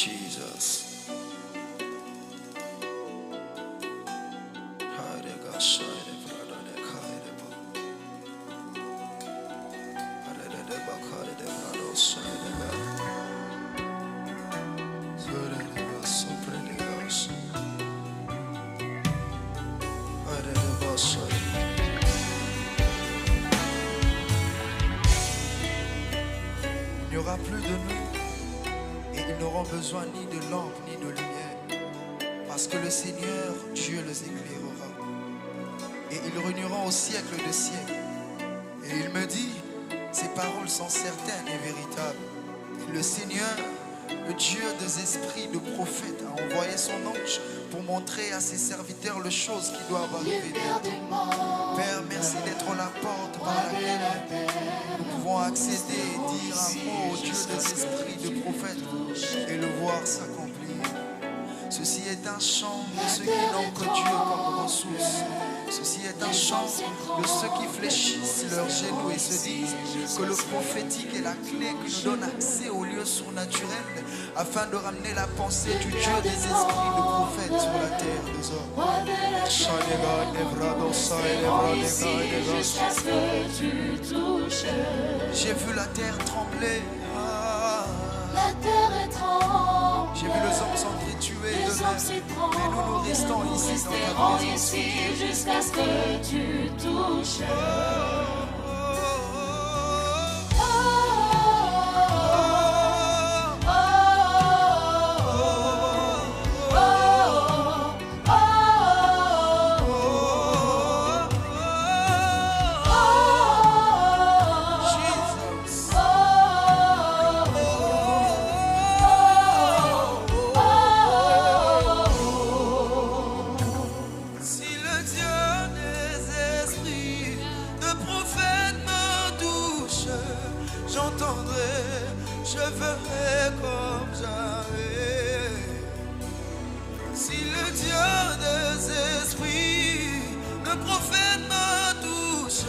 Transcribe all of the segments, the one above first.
Jesus. Il n'y aura plus de nous et ils n'auront besoin ni de lampe ni de lumière, parce que le Seigneur Dieu les éclairera et ils régneront au siècle des siècles. Et il me dit, ces paroles sont certaines et véritables. Et le Seigneur, le Dieu des esprits de prophètes, a envoyé son ange pour montrer à ses serviteurs les choses qui doivent arriver. Père, merci d'être la porte par laquelle nous pouvons accéder et dire un mot au Dieu des esprits de prophètes et le voir s'accomplir. Ceci est un chant de ceux qui n'ont que Dieu comme ressource. Ceci est un chant de ceux qui fléchissent leurs genoux et se disent que le prophétique est la clé qui nous donne accès au lieu surnaturel afin de ramener la pensée du Dieu des esprits de prophètes sur la terre des hommes. J'ai vu la terre trembler. La terre est tremble. J'ai vu les hommes s'entretuer d'eux-mêmes. Mais nous restons ici dans ta présence. Jusqu'à ce que tu touches. Je ferai comme jamais. Si le Dieu des esprits, le prophète me touche,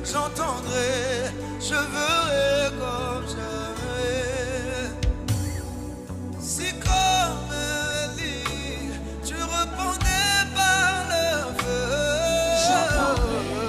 j'entendrai, je ferai comme jamais. Si comme Élie, tu répondais par le feu, j'entendrai,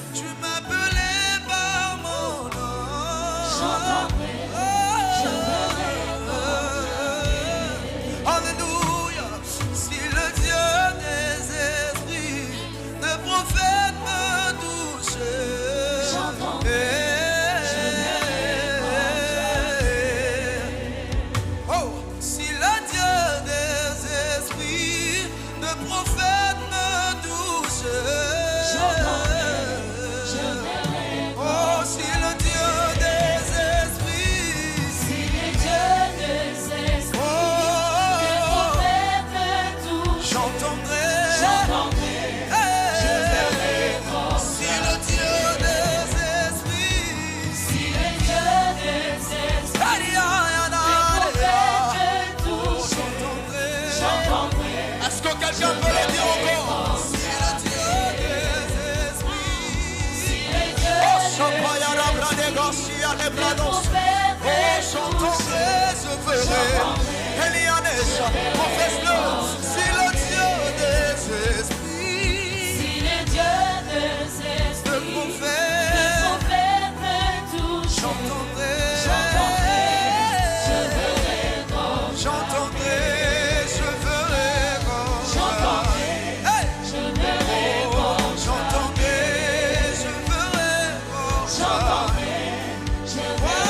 je verrai comme jamais. J'entendrai, je ferai. Elianesha, confesse-le. Si le Dieu des esprits, si le Dieu des esprits, le prophète me touche, j'entendrai, je ferai comme j'entendrai, je ferai comme j'entendrai, je ferai comme j'entendrai, je ferai comme j'entendrai, je ferai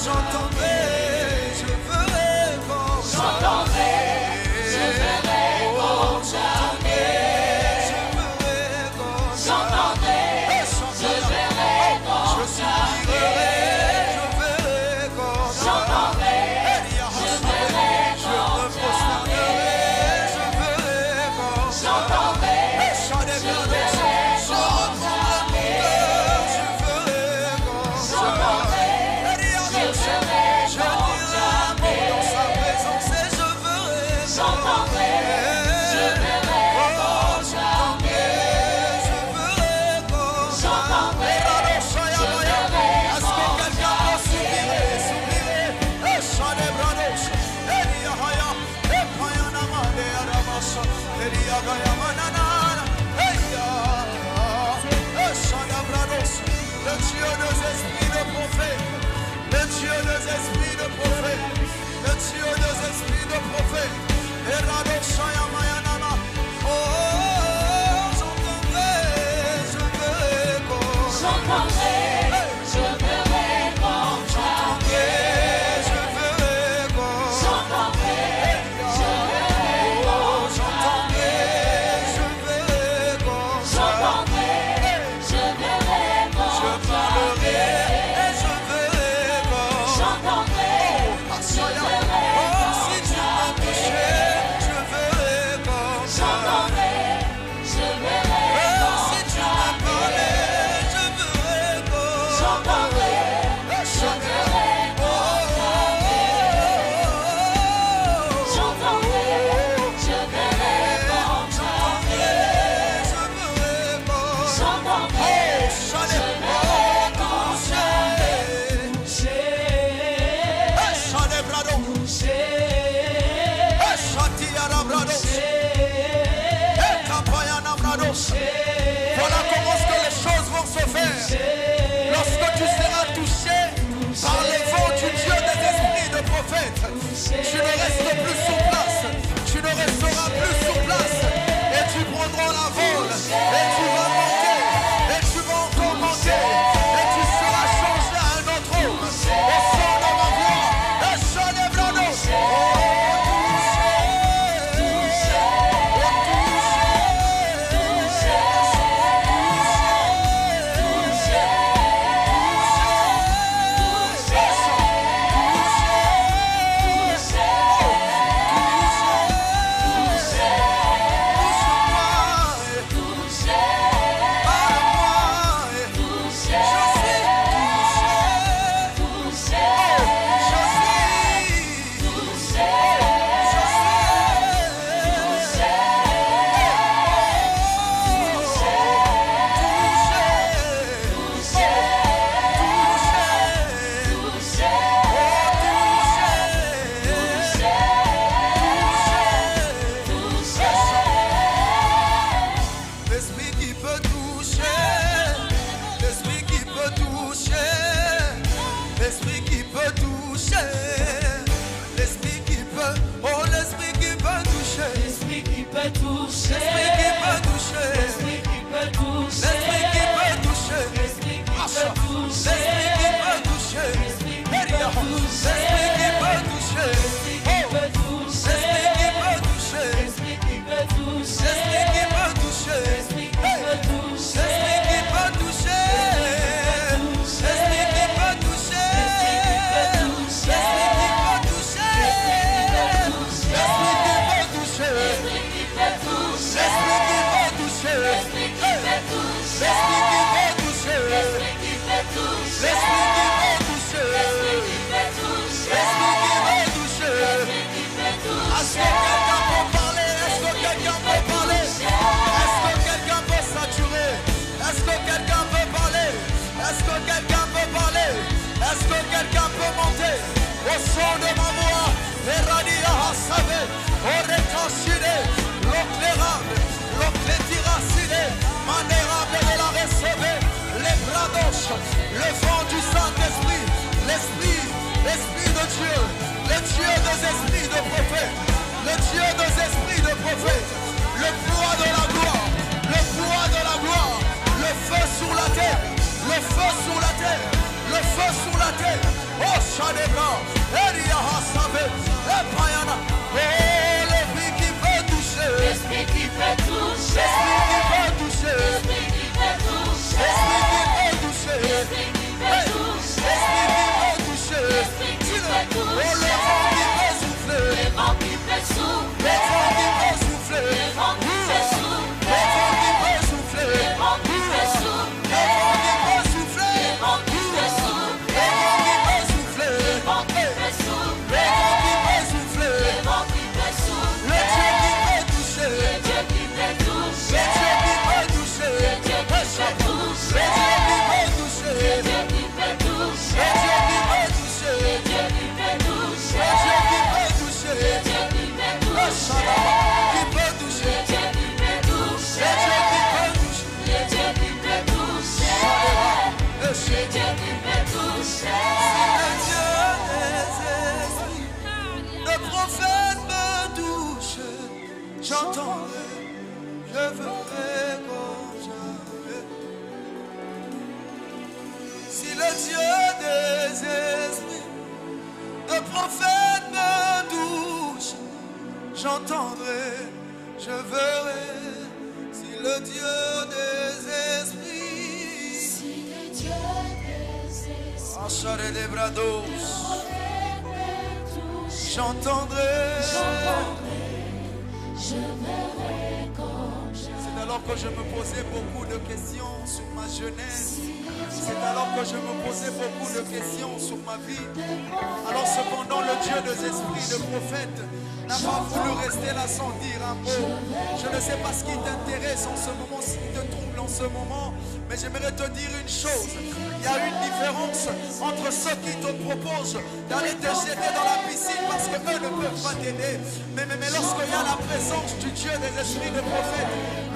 j'entendrai, je ferai comme j'entendrai. Dieu des esprits de prophète, le Dieu des esprits de prophète. Et Rado Shaya Mayanana. Oh, j'entendrai, je verrai comme. J'entendrai, je verrai comme J'entendrai, je verrai comme. J'entendrai, je verrai comme J'entendrai, je verrai comme. J'entendrai, je verrai comme Je parlerai et je verrai comme. J'entendrai, Ah, je Shaya. verrai Oh, comme si tu m'as touché, je verrai comme. J'entendrai, je verrai Oh, comme si tu m'as parlé, je verrai comme. J'entendrai, Eh, je Shaya. verrai Oh, oh, J'entendrai, je verrai comme j'entendrai, je verrai comme. J'entendrai, Oh, Shaya. je verrai comme Touché. Eh, Shaya, brado. Eh, Shatiara, brado. Eh, Kapayana, brado. Voilà comment est-ce que les choses vont se faire. Lorsque tu seras touché par les vents du Dieu des esprits de prophète, tu ne restes plus sur place. Tu ne resteras plus sur place. Et tu prendras la vol. Et tu vas monter. Et tu vas encore monter. Et tu seras changé à un autre homme. Au son de ma voix. Et célèbre-nous. L'esprit qui peut toucher, l'esprit qui peut toucher, l'esprit qui peut toucher, l'esprit qui peut, oh l'esprit qui peut toucher, L'esprit qui peut toucher, l'esprit qui peut toucher, l'esprit qui peut toucher, l'esprit qui peut toucher, l'esprit qui peut l'esprit toucher, qui peut toucher, l'esprit qui peut l'esprit qui peut toucher, l'esprit qui peut toucher, l'esprit qui peut toucher, l'esprit qui peut toucher, l'esprit qui peut toucher, l'esprit qui peut toucher, l'esprit qui peut toucher, l'esprit qui peut toucher, l'esprit qui peut toucher, l'esprit qui peut toucher, l'esprit qui peut toucher, l'esprit qui peut toucher, l'esprit qui peut toucher, l'esprit qui peut toucher, l'esprit qui peut toucher, l'esprit qui peut toucher, l'esprit qui peut toucher, l'esprit qui peut toucher. l'esprit qui peut Est-ce que toucher. quelqu'un peut parler? Est-ce que quelqu'un peut parler? Est-ce que quelqu'un peut saturer? Est-ce que quelqu'un peut parler? Est-ce que quelqu'un peut parler? Est-ce que quelqu'un peut monter au son de ma voix? Eradia Hassave, Oretashide, l'éclairable, l'éclairacide, manérable de la recevoir, les bradoches, le vent du Saint-Esprit, l'Esprit de Dieu, le Dieu des esprits de prophète, le Dieu des esprits de prophète, le poids de la gloire, le poids de la gloire, le feu sur la terre, le feu sur la terre, le feu sur la terre. Oh, Shadebra, Eria Hassave, Epayana, oh, l'esprit qui peut toucher, L'esprit qui peut toucher, l'esprit qui peut toucher, l'esprit qui peut toucher, l'esprit qui peut toucher, l'esprit qui peut hey, toucher, l'esprit qui peut toucher, l'esprit qui peut oh, le toucher, vent qui peut souffler, le vent qui peut souffler, le vent qui peut souffler, le vent qui peut le souffler, vent qui peut souffler, le vent qui peut le souffler, vent qui peut souffler, le vent qui peut souffler, le vent qui peut souffler, le vent qui peut le prophète me touche, j'entendrai, je verrai, si le Dieu des esprits, Si le Dieu des esprits Achare des brados, me touche, j'entendrai. je verrai comme jamais. C'est alors que je me posais beaucoup de questions sur ma jeunesse. C'est alors que je me posais beaucoup de questions sur ma vie. Alors cependant le Dieu des esprits, de prophète, n'a pas voulu rester là sans dire un mot. Je ne sais pas ce qui t'intéresse en ce moment, ce qui te trouble en ce moment, mais j'aimerais te dire une chose. Il y a une différence entre ceux qui te proposent d'aller te jeter dans la piscine parce qu'eux ne peuvent pas t'aider. Mais lorsqu'il y a la présence du Dieu des esprits de prophète,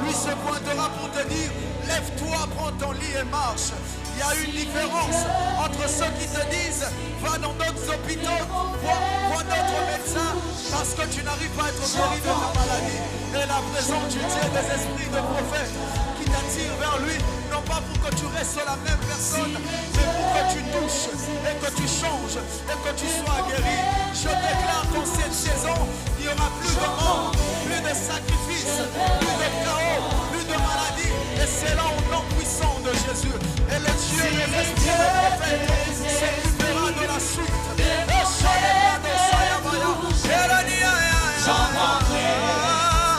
lui se pointera pour te dire, lève-toi, prends ton lit et marche. Il y a une différence entre ceux qui te disent, va dans d'autres hôpitaux, vois d'autres médecins, parce que tu n'arrives pas à être guéri de ta maladie. Et la présence du Dieu des esprits de prophète qui t'attire vers lui, non pas pour que tu restes la même personne, mais pour que tu touches et que tu changes et que tu sois guéri. Je déclare qu'en cette saison, il n'y aura plus de mort, plus de sacrifices, plus de chaos, plus de maladies. Et c'est là au nom puissant de Jésus. Et le Dieu des esprits de prophète s'occupera de la suite.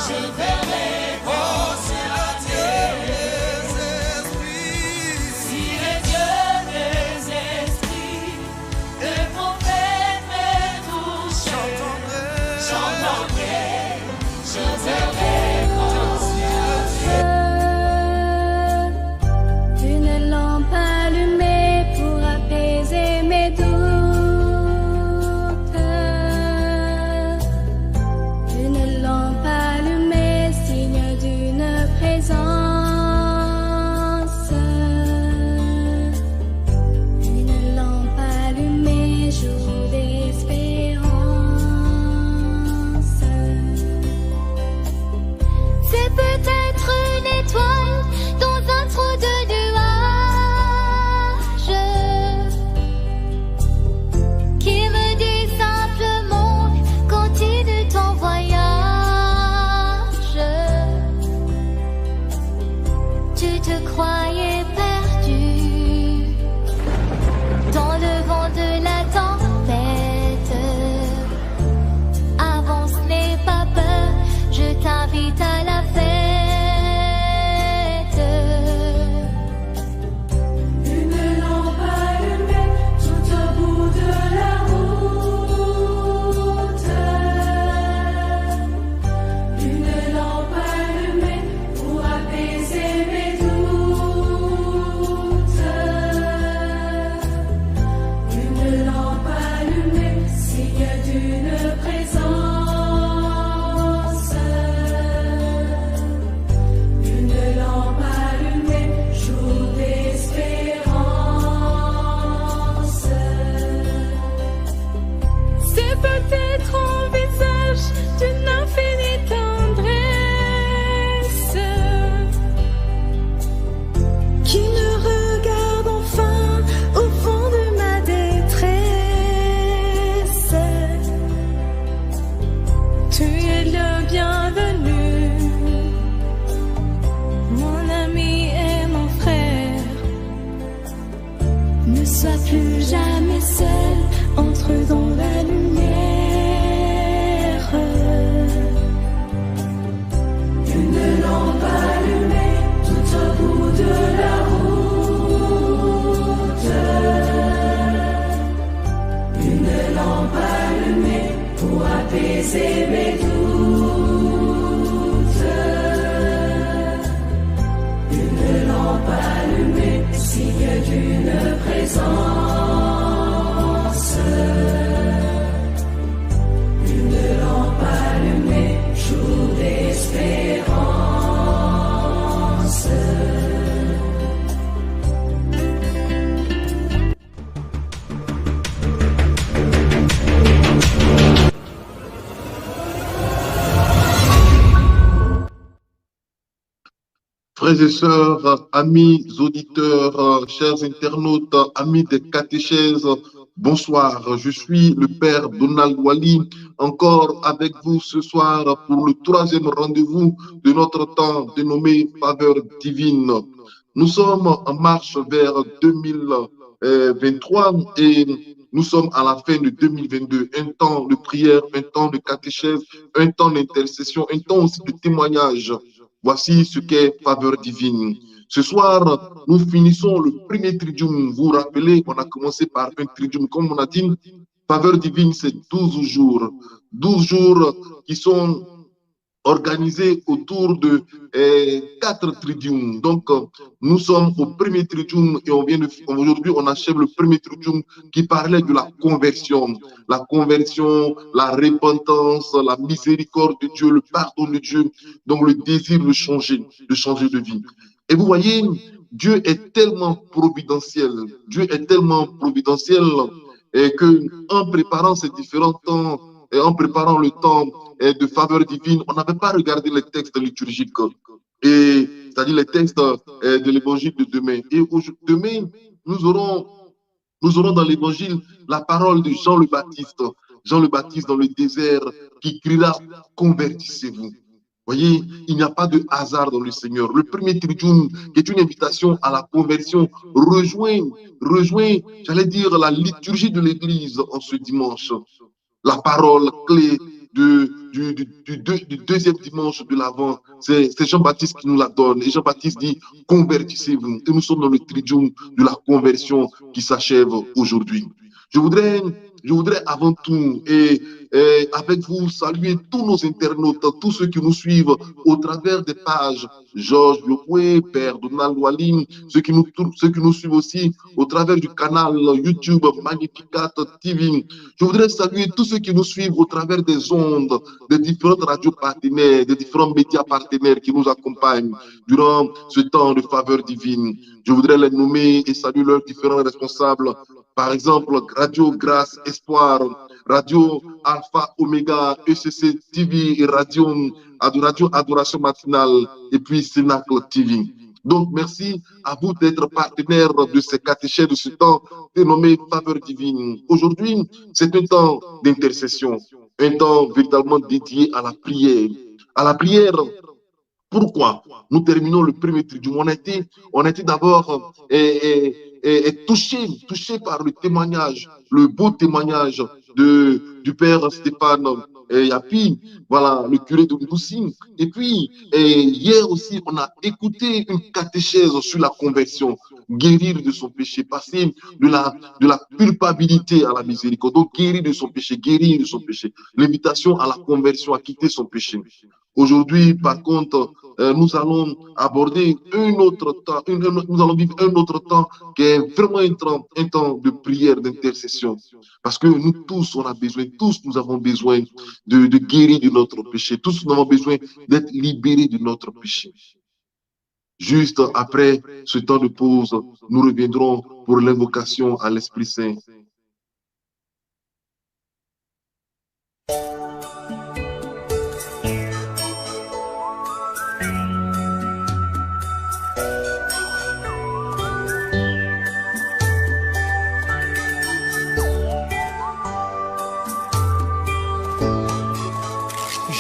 Je verrai Oh, si le Dieu des esprits, si le Dieu des esprits, le prophète me touche, j'entendrai, je verrai comme Une lampe allumée pour apaiser mes doutes. Une lampe allumée, signe d'une présence. Une lampe allumée, jour d'espérance. C'est peut-être une étoile dans un trou de nuages qui me dit simplement continue ton voyage. Tu te croyais perdu dans le vent de la tempête. Avance, n'aie pas peur, je t'invite à la fête. Une lampe allumée tout au bout de la route. Une lampe allumée pour apaiser mes doutes. Une lampe allumée, signe d'une présence. Une lampe allumée, jour d'espérance. C'est peut-être un visage d'une infinie tendresse qui me regarde enfin au fond de ma détresse. Tu es le bienvenu, mon ami et mon frère. Ne sois plus jamais seul, entre dans la lumière. Une lampe allumée tout au bout de la route. Une lampe allumée pour apaiser mes doutes. Une lampe allumée, signe d'une présence. Une lampe allumée, jour d'espérance. Frères et sœurs, amis auditeurs, chers internautes, amis des catéchèses, Bonsoir, je suis le Père Donald Wali, encore avec vous ce soir pour le troisième rendez-vous de notre temps dénommé Faveur divine. Nous sommes en marche vers 2023 et nous sommes à la fin de 2022, un temps de prière, un temps de catéchèse, un temps d'intercession, un temps aussi de témoignage. Voici ce qu'est Faveur divine. Ce soir, nous finissons le premier tridium. Vous vous rappelez, on a commencé par un tridium, comme on a dit, Faveur divine, c'est 12 jours. 12 jours qui sont organisés autour de 4 tridiums. Donc, nous sommes au premier tridium et aujourd'hui, on achève le premier tridium qui parlait de la conversion, la repentance, la miséricorde de Dieu, le pardon de Dieu, donc le désir de changer de vie. Et vous voyez, Dieu est tellement providentiel, et que en préparant ces différents temps, et en préparant le temps de faveur divine, on n'avait pas regardé les textes liturgiques, c'est-à-dire les textes de l'évangile de demain. Et demain, nous aurons dans l'évangile la parole de Jean le Baptiste dans le désert qui criera « Convertissez-vous ». Voyez, il n'y a pas de hasard dans le Seigneur. Le premier tridium, qui est une invitation à la conversion, rejoint, j'allais dire, la liturgie de l'Église en ce dimanche. La parole clé du deuxième dimanche de l'Avent, c'est Jean-Baptiste qui nous la donne. Et Jean-Baptiste dit, convertissez-vous. Et nous sommes dans le tridium de la conversion qui s'achève aujourd'hui. Je voudrais avant tout et avec vous saluer tous nos internautes, tous ceux qui nous suivent au travers des pages Georges Biokwe, Père Donald Wali, ceux qui nous suivent aussi au travers du canal YouTube Magnificat TV. Je voudrais saluer tous ceux qui nous suivent au travers des ondes, des différentes radios partenaires, des différents médias partenaires qui nous accompagnent durant ce temps de faveur divine. Je voudrais les nommer et saluer leurs différents responsables. Par exemple, Radio Grâce Espoir, Radio Alpha Omega, ECC TV et Radio Adoration Matinale et puis Cénacle TV. Donc, merci à vous d'être partenaires de ces catéchèses de ce temps dénommé Faveur divine. Aujourd'hui, c'est un temps d'intercession, un temps véritablement dédié à la prière. À la prière, pourquoi? Nous terminons le premier tridium. On a été d'abord touché par le témoignage, le beau témoignage du Père Stéphane Yapi, voilà, le curé de Moussi. Et puis, hier aussi, on a écouté une catéchèse sur la conversion, guérir de son péché, passer de la culpabilité à la miséricorde, donc guérir de son péché, l'invitation à la conversion, à quitter son péché. Aujourd'hui, par contre, nous allons aborder nous allons vivre un autre temps qui est vraiment un temps de prière, d'intercession. Parce que nous tous, nous avons besoin de guérir de notre péché. Tous, nous avons besoin d'être libérés de notre péché. Juste après ce temps de pause, nous reviendrons pour l'invocation à l'Esprit Saint.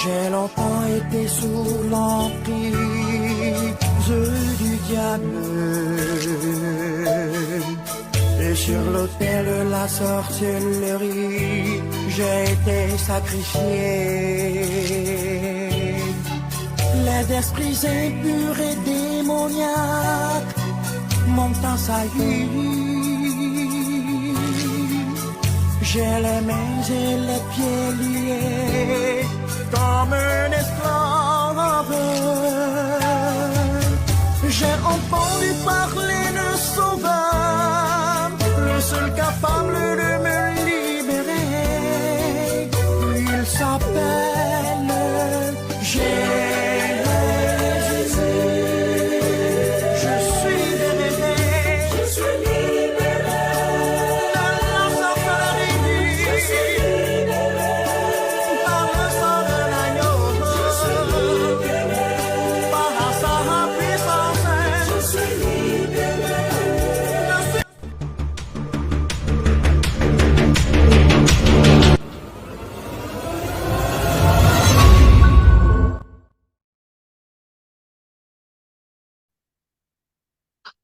J'ai longtemps été sous l'emprise du diable et sur l'autel de la sorcellerie, j'ai été sacrifié. Les esprits impurs et démoniaques m'ont assailli. J'ai les mains et les pieds liés comme un esclave. J'ai entendu parler de Sauveur, le seul capable de me libérer. Il s'appelle Jésus. Je suis libéré. De la sorcellerie. Je suis libéré. Par le sang de l'agneau. Je suis libéré. Par sa puissance. Je suis libéré.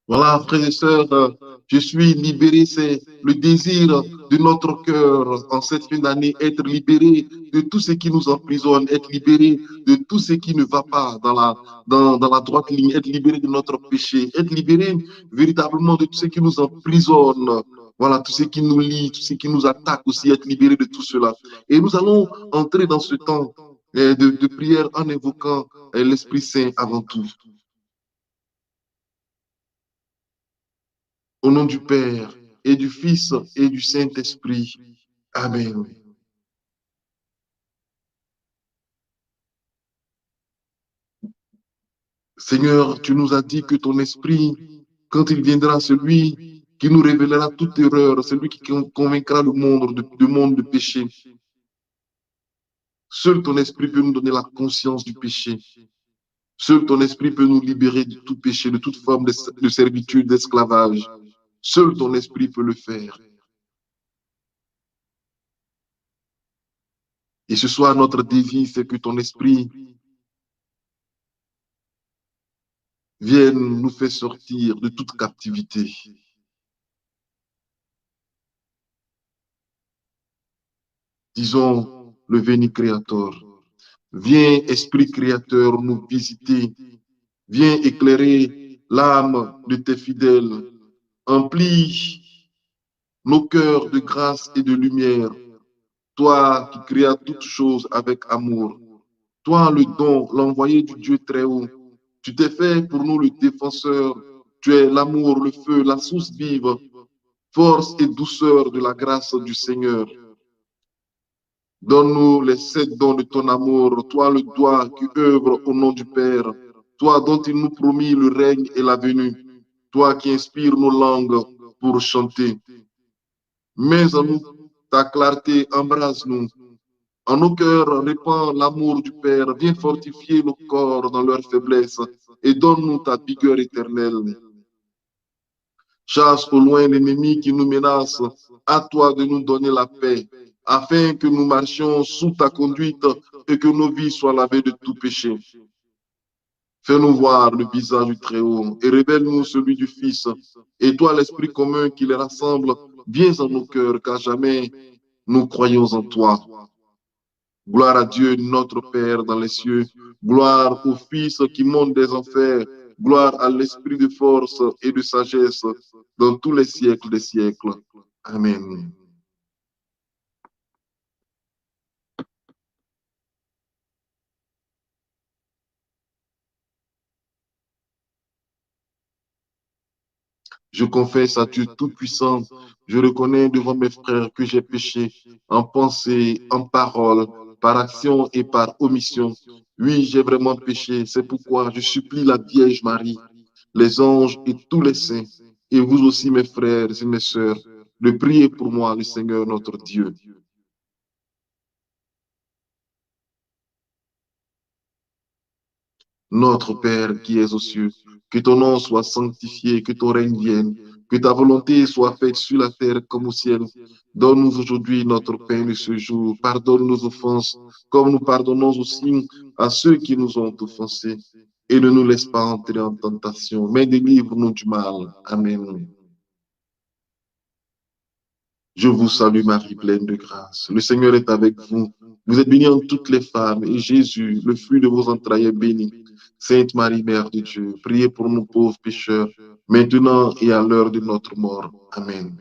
Voilà, frères et sœurs, je suis libéré, c'est le désir de notre cœur en cette fin d'année, être libéré de tout ce qui nous emprisonne, être libéré de tout ce qui ne va pas dans la droite ligne, être libéré de notre péché, être libéré véritablement de tout ce qui nous emprisonne. Voilà, tout ce qui nous lie, tout ce qui nous attaque aussi, être libéré de tout cela. Et nous allons entrer dans ce temps de prière en invoquant l'Esprit Saint avant tout. Au nom du Père et du Fils et du Saint-Esprit. Amen. Seigneur, tu nous as dit que ton esprit, quand il viendra, celui qui nous révélera toute erreur, celui qui convaincra le monde de péché. Seul ton esprit peut nous donner la conscience du péché. Seul ton esprit peut nous libérer de tout péché, de toute forme de servitude, d'esclavage. Seul ton esprit peut le faire. Et ce soit notre défi, c'est que ton esprit vienne nous faire sortir de toute captivité. Disons le Veni Creator. Viens, Esprit Créateur, nous visiter. Viens éclairer l'âme de tes fidèles. Emplis nos cœurs de grâce et de lumière. Toi qui créas toutes choses avec amour. Toi, le don, l'envoyé du Dieu très haut. Tu t'es fait pour nous le défenseur. Tu es l'amour, le feu, la source vive, force et douceur de la grâce du Seigneur. Donne-nous les 7 dons de ton amour, toi le doigt qui œuvre au nom du Père, toi dont il nous promit le règne et la venue, toi qui inspires nos langues pour chanter. Mets en nous ta clarté, embrase-nous. En nos cœurs, répand l'amour du Père, viens fortifier nos corps dans leur faiblesse et donne-nous ta vigueur éternelle. Chasse au loin l'ennemi qui nous menace, à toi de nous donner la paix, afin que nous marchions sous ta conduite et que nos vies soient lavées de tout péché. Fais-nous voir le visage du Très-Haut et révèle-nous celui du Fils. Et toi, l'Esprit commun qui les rassemble, viens en nos cœurs, car jamais nous croyons en toi. Gloire à Dieu, notre Père dans les cieux. Gloire au Fils qui monte des enfers. Gloire à l'Esprit de force et de sagesse dans tous les siècles des siècles. Amen. Je confesse à Dieu Tout-Puissant, je reconnais devant mes frères que j'ai péché en pensée, en parole, par action et par omission. Oui, j'ai vraiment péché, c'est pourquoi je supplie la Vierge Marie, les anges et tous les saints, et vous aussi mes frères et mes sœurs, de prier pour moi le Seigneur notre Dieu. Notre Père qui es aux cieux, que ton nom soit sanctifié, que ton règne vienne, que ta volonté soit faite sur la terre comme au ciel. Donne-nous aujourd'hui notre pain de ce jour. Pardonne nos offenses, comme nous pardonnons aussi à ceux qui nous ont offensés. Et ne nous laisse pas entrer en tentation, mais délivre-nous du mal. Amen. Je vous salue Marie, pleine de grâce. Le Seigneur est avec vous. Vous êtes bénie entre toutes les femmes, et Jésus, le fruit de vos entrailles, est béni. Sainte Marie, Mère de Dieu, priez pour nous pauvres pécheurs, maintenant et à l'heure de notre mort. Amen.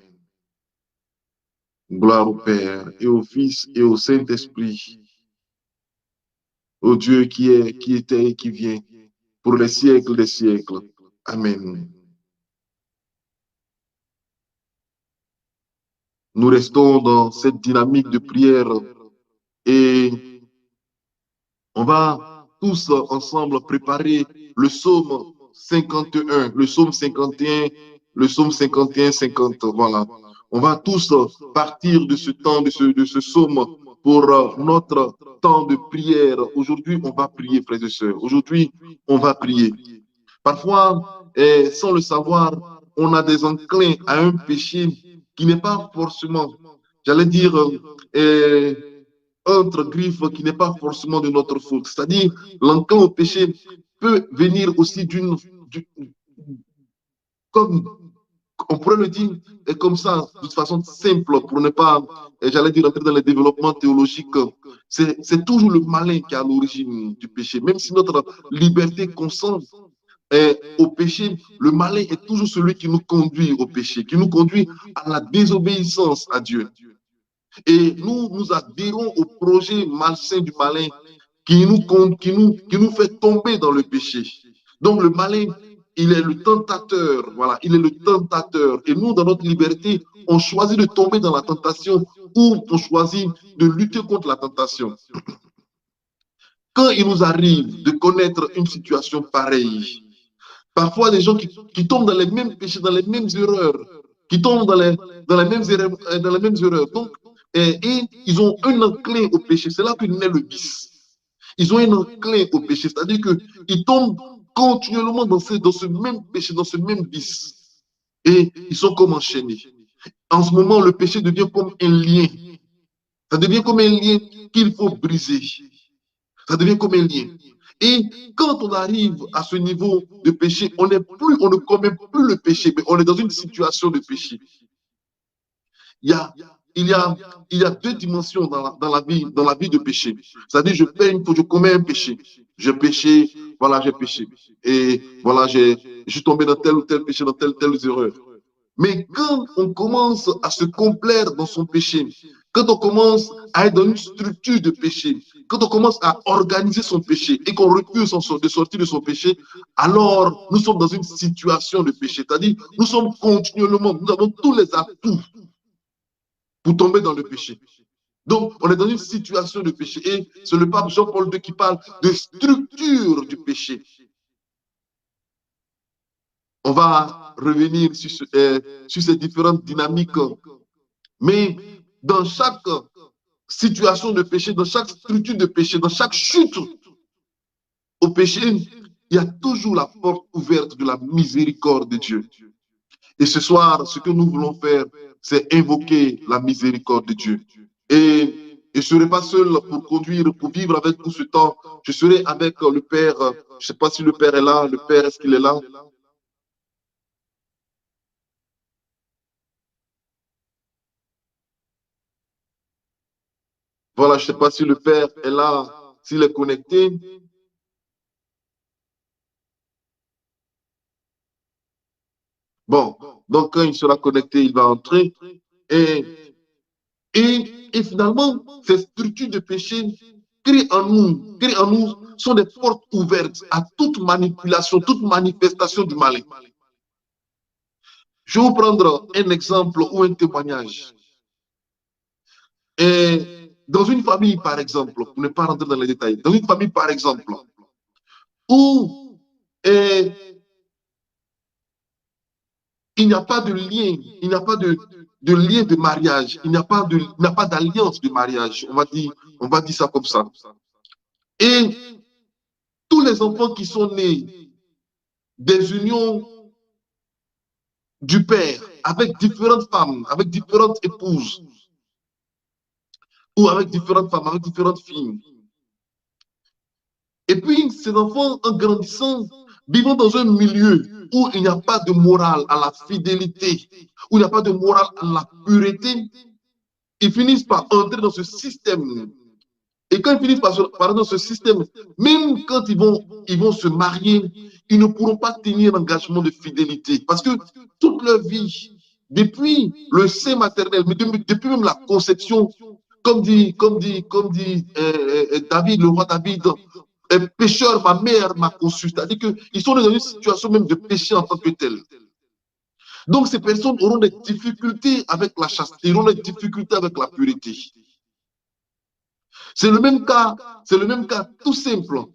Gloire au Père, et au Fils, et au Saint-Esprit, au Dieu qui est, qui était et qui vient, pour les siècles des siècles. Amen. Nous restons dans cette dynamique de prière et on va tous ensemble préparer le psaume 51, le psaume 51, le psaume 51, 50. Voilà. On va tous partir de ce temps, de ce psaume pour notre temps de prière. Aujourd'hui, on va prier, frères et sœurs. Aujourd'hui, on va prier. Parfois, sans le savoir, on a des enclins à un péché qui n'est pas forcément, j'allais dire, entre griffes qui n'est pas forcément de notre faute. C'est-à-dire, l'enclin au péché peut venir aussi comme on pourrait le dire comme ça, de façon simple, pour ne pas, j'allais dire, entrer dans les développements théologiques. C'est toujours le malin qui est à l'origine du péché. Même si notre liberté consent au péché, le malin est toujours celui qui nous conduit au péché, qui nous conduit à la désobéissance à Dieu. Et nous adhérons au projet malsain du malin qui nous fait tomber dans le péché. Donc le malin, il est le tentateur, voilà, il est le tentateur. Et nous, dans notre liberté, on choisit de tomber dans la tentation ou on choisit de lutter contre la tentation. Quand il nous arrive de connaître une situation pareille, parfois des gens qui tombent dans les mêmes péchés, dans les mêmes erreurs, qui tombent dans les mêmes erreurs. Donc, et ils ont un enclin au péché. C'est là que naît le vice. Ils ont un enclin au péché, c'est-à-dire qu'ils tombent continuellement dans ce même péché, dans ce même vice. Et ils sont comme enchaînés. En ce moment, le péché devient comme un lien. Ça devient comme un lien qu'il faut briser. Ça devient comme un lien. Et quand on arrive à ce niveau de péché, on ne commet plus le péché, mais on est dans une situation de péché. Il y a deux dimensions dans la vie de péché. C'est-à-dire, je commets un péché. J'ai péché, voilà, j'ai péché. Et voilà, je suis tombé dans tel ou tel péché, dans telle erreur. Mais quand on commence à se complaire dans son péché, quand on commence à être dans une structure de péché, quand on commence à organiser son péché et qu'on refuse de sortir de son péché, alors nous sommes dans une situation de péché. C'est-à-dire, nous sommes continuellement, nous avons tous les atouts pour tomber dans le péché. Donc, on est dans une situation de péché. Et c'est le pape Jean-Paul II qui parle de structure du péché. On va revenir sur ces différentes dynamiques. Mais dans chaque situation de péché, dans chaque structure de péché, dans chaque chute au péché, il y a toujours la porte ouverte de la miséricorde de Dieu. Et ce soir, ce que nous voulons faire, c'est invoquer la miséricorde de Dieu. Et je ne serai pas seul pour vivre avec tout ce temps. Je serai avec le Père. Je ne sais pas si le Père est là. Le Père, est-ce qu'il est là? Voilà, je ne sais pas si le Père est là, s'il est connecté. Bon, donc quand il sera connecté, il va entrer. Et finalement, ces structures de péché créées en nous, sont des portes ouvertes à toute manipulation, toute manifestation du malin. Je vais vous prendre un exemple ou un témoignage. Et dans une famille, par exemple, pour ne pas rentrer dans les détails, dans une famille, par exemple, où il n'y a pas de lien, il n'y a pas de lien de mariage, il n'y a pas d'alliance de mariage, on va dire ça comme ça. Et tous les enfants qui sont nés des unions du père avec différentes femmes, avec différentes épouses, ou avec différentes femmes, avec différentes filles. Et puis, ces enfants, en grandissant, vivant dans un milieu où il n'y a pas de morale à la fidélité, où il n'y a pas de morale à la pureté, ils finissent par entrer dans ce système. Et quand ils finissent par entrer dans ce système, même quand ils vont se marier, ils ne pourront pas tenir l'engagement de fidélité. Parce que toute leur vie, depuis le sein maternel, mais depuis même la conception, comme dit David, le roi David, pécheur, ma mère m'a conçu. C'est-à-dire qu'ils sont dans une situation même de péché en tant que tel. Donc ces personnes auront des difficultés avec la chasteté, auront des difficultés avec la pureté. C'est le même cas tout simple.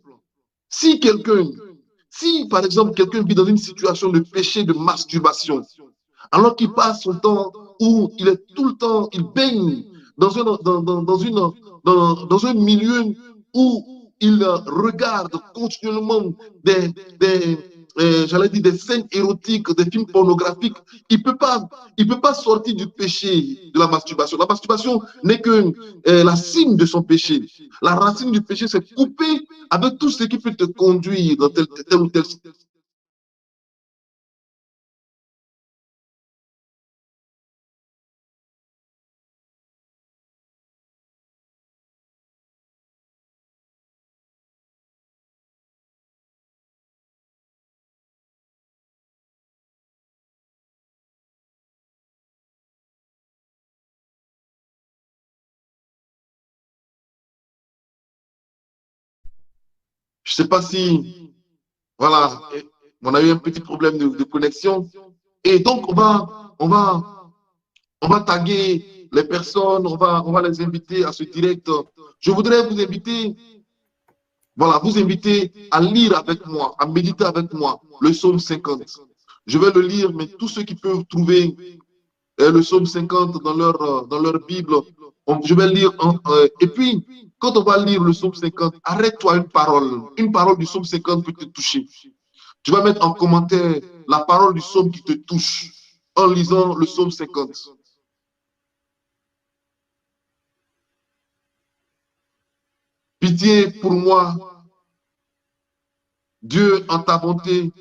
Si par exemple quelqu'un vit dans une situation de péché de masturbation, alors qu'il passe son temps où il est tout le temps, il baigne dans un milieu où il regarde continuellement des scènes érotiques, des films pornographiques, il peut pas sortir du péché de la masturbation. La masturbation n'est que la cime de son péché. La racine du péché, c'est couper avec tout ce qui peut te conduire dans tel ou tel Je ne sais pas si, voilà, on a eu un petit problème de connexion. Et donc, on va taguer les personnes, on va les inviter à ce direct. Je voudrais vous inviter, voilà, vous inviter à lire avec moi, à méditer avec moi le psaume 50. Je vais le lire, mais tous ceux qui peuvent trouver le psaume 50 dans leur Bible, je vais lire. Et puis, quand on va lire le psaume 50, arrête-toi une parole du psaume 50 peut te toucher. Tu vas mettre en commentaire la parole du psaume qui te touche en lisant le psaume 50. Pitié pour moi, Dieu, en ta bonté,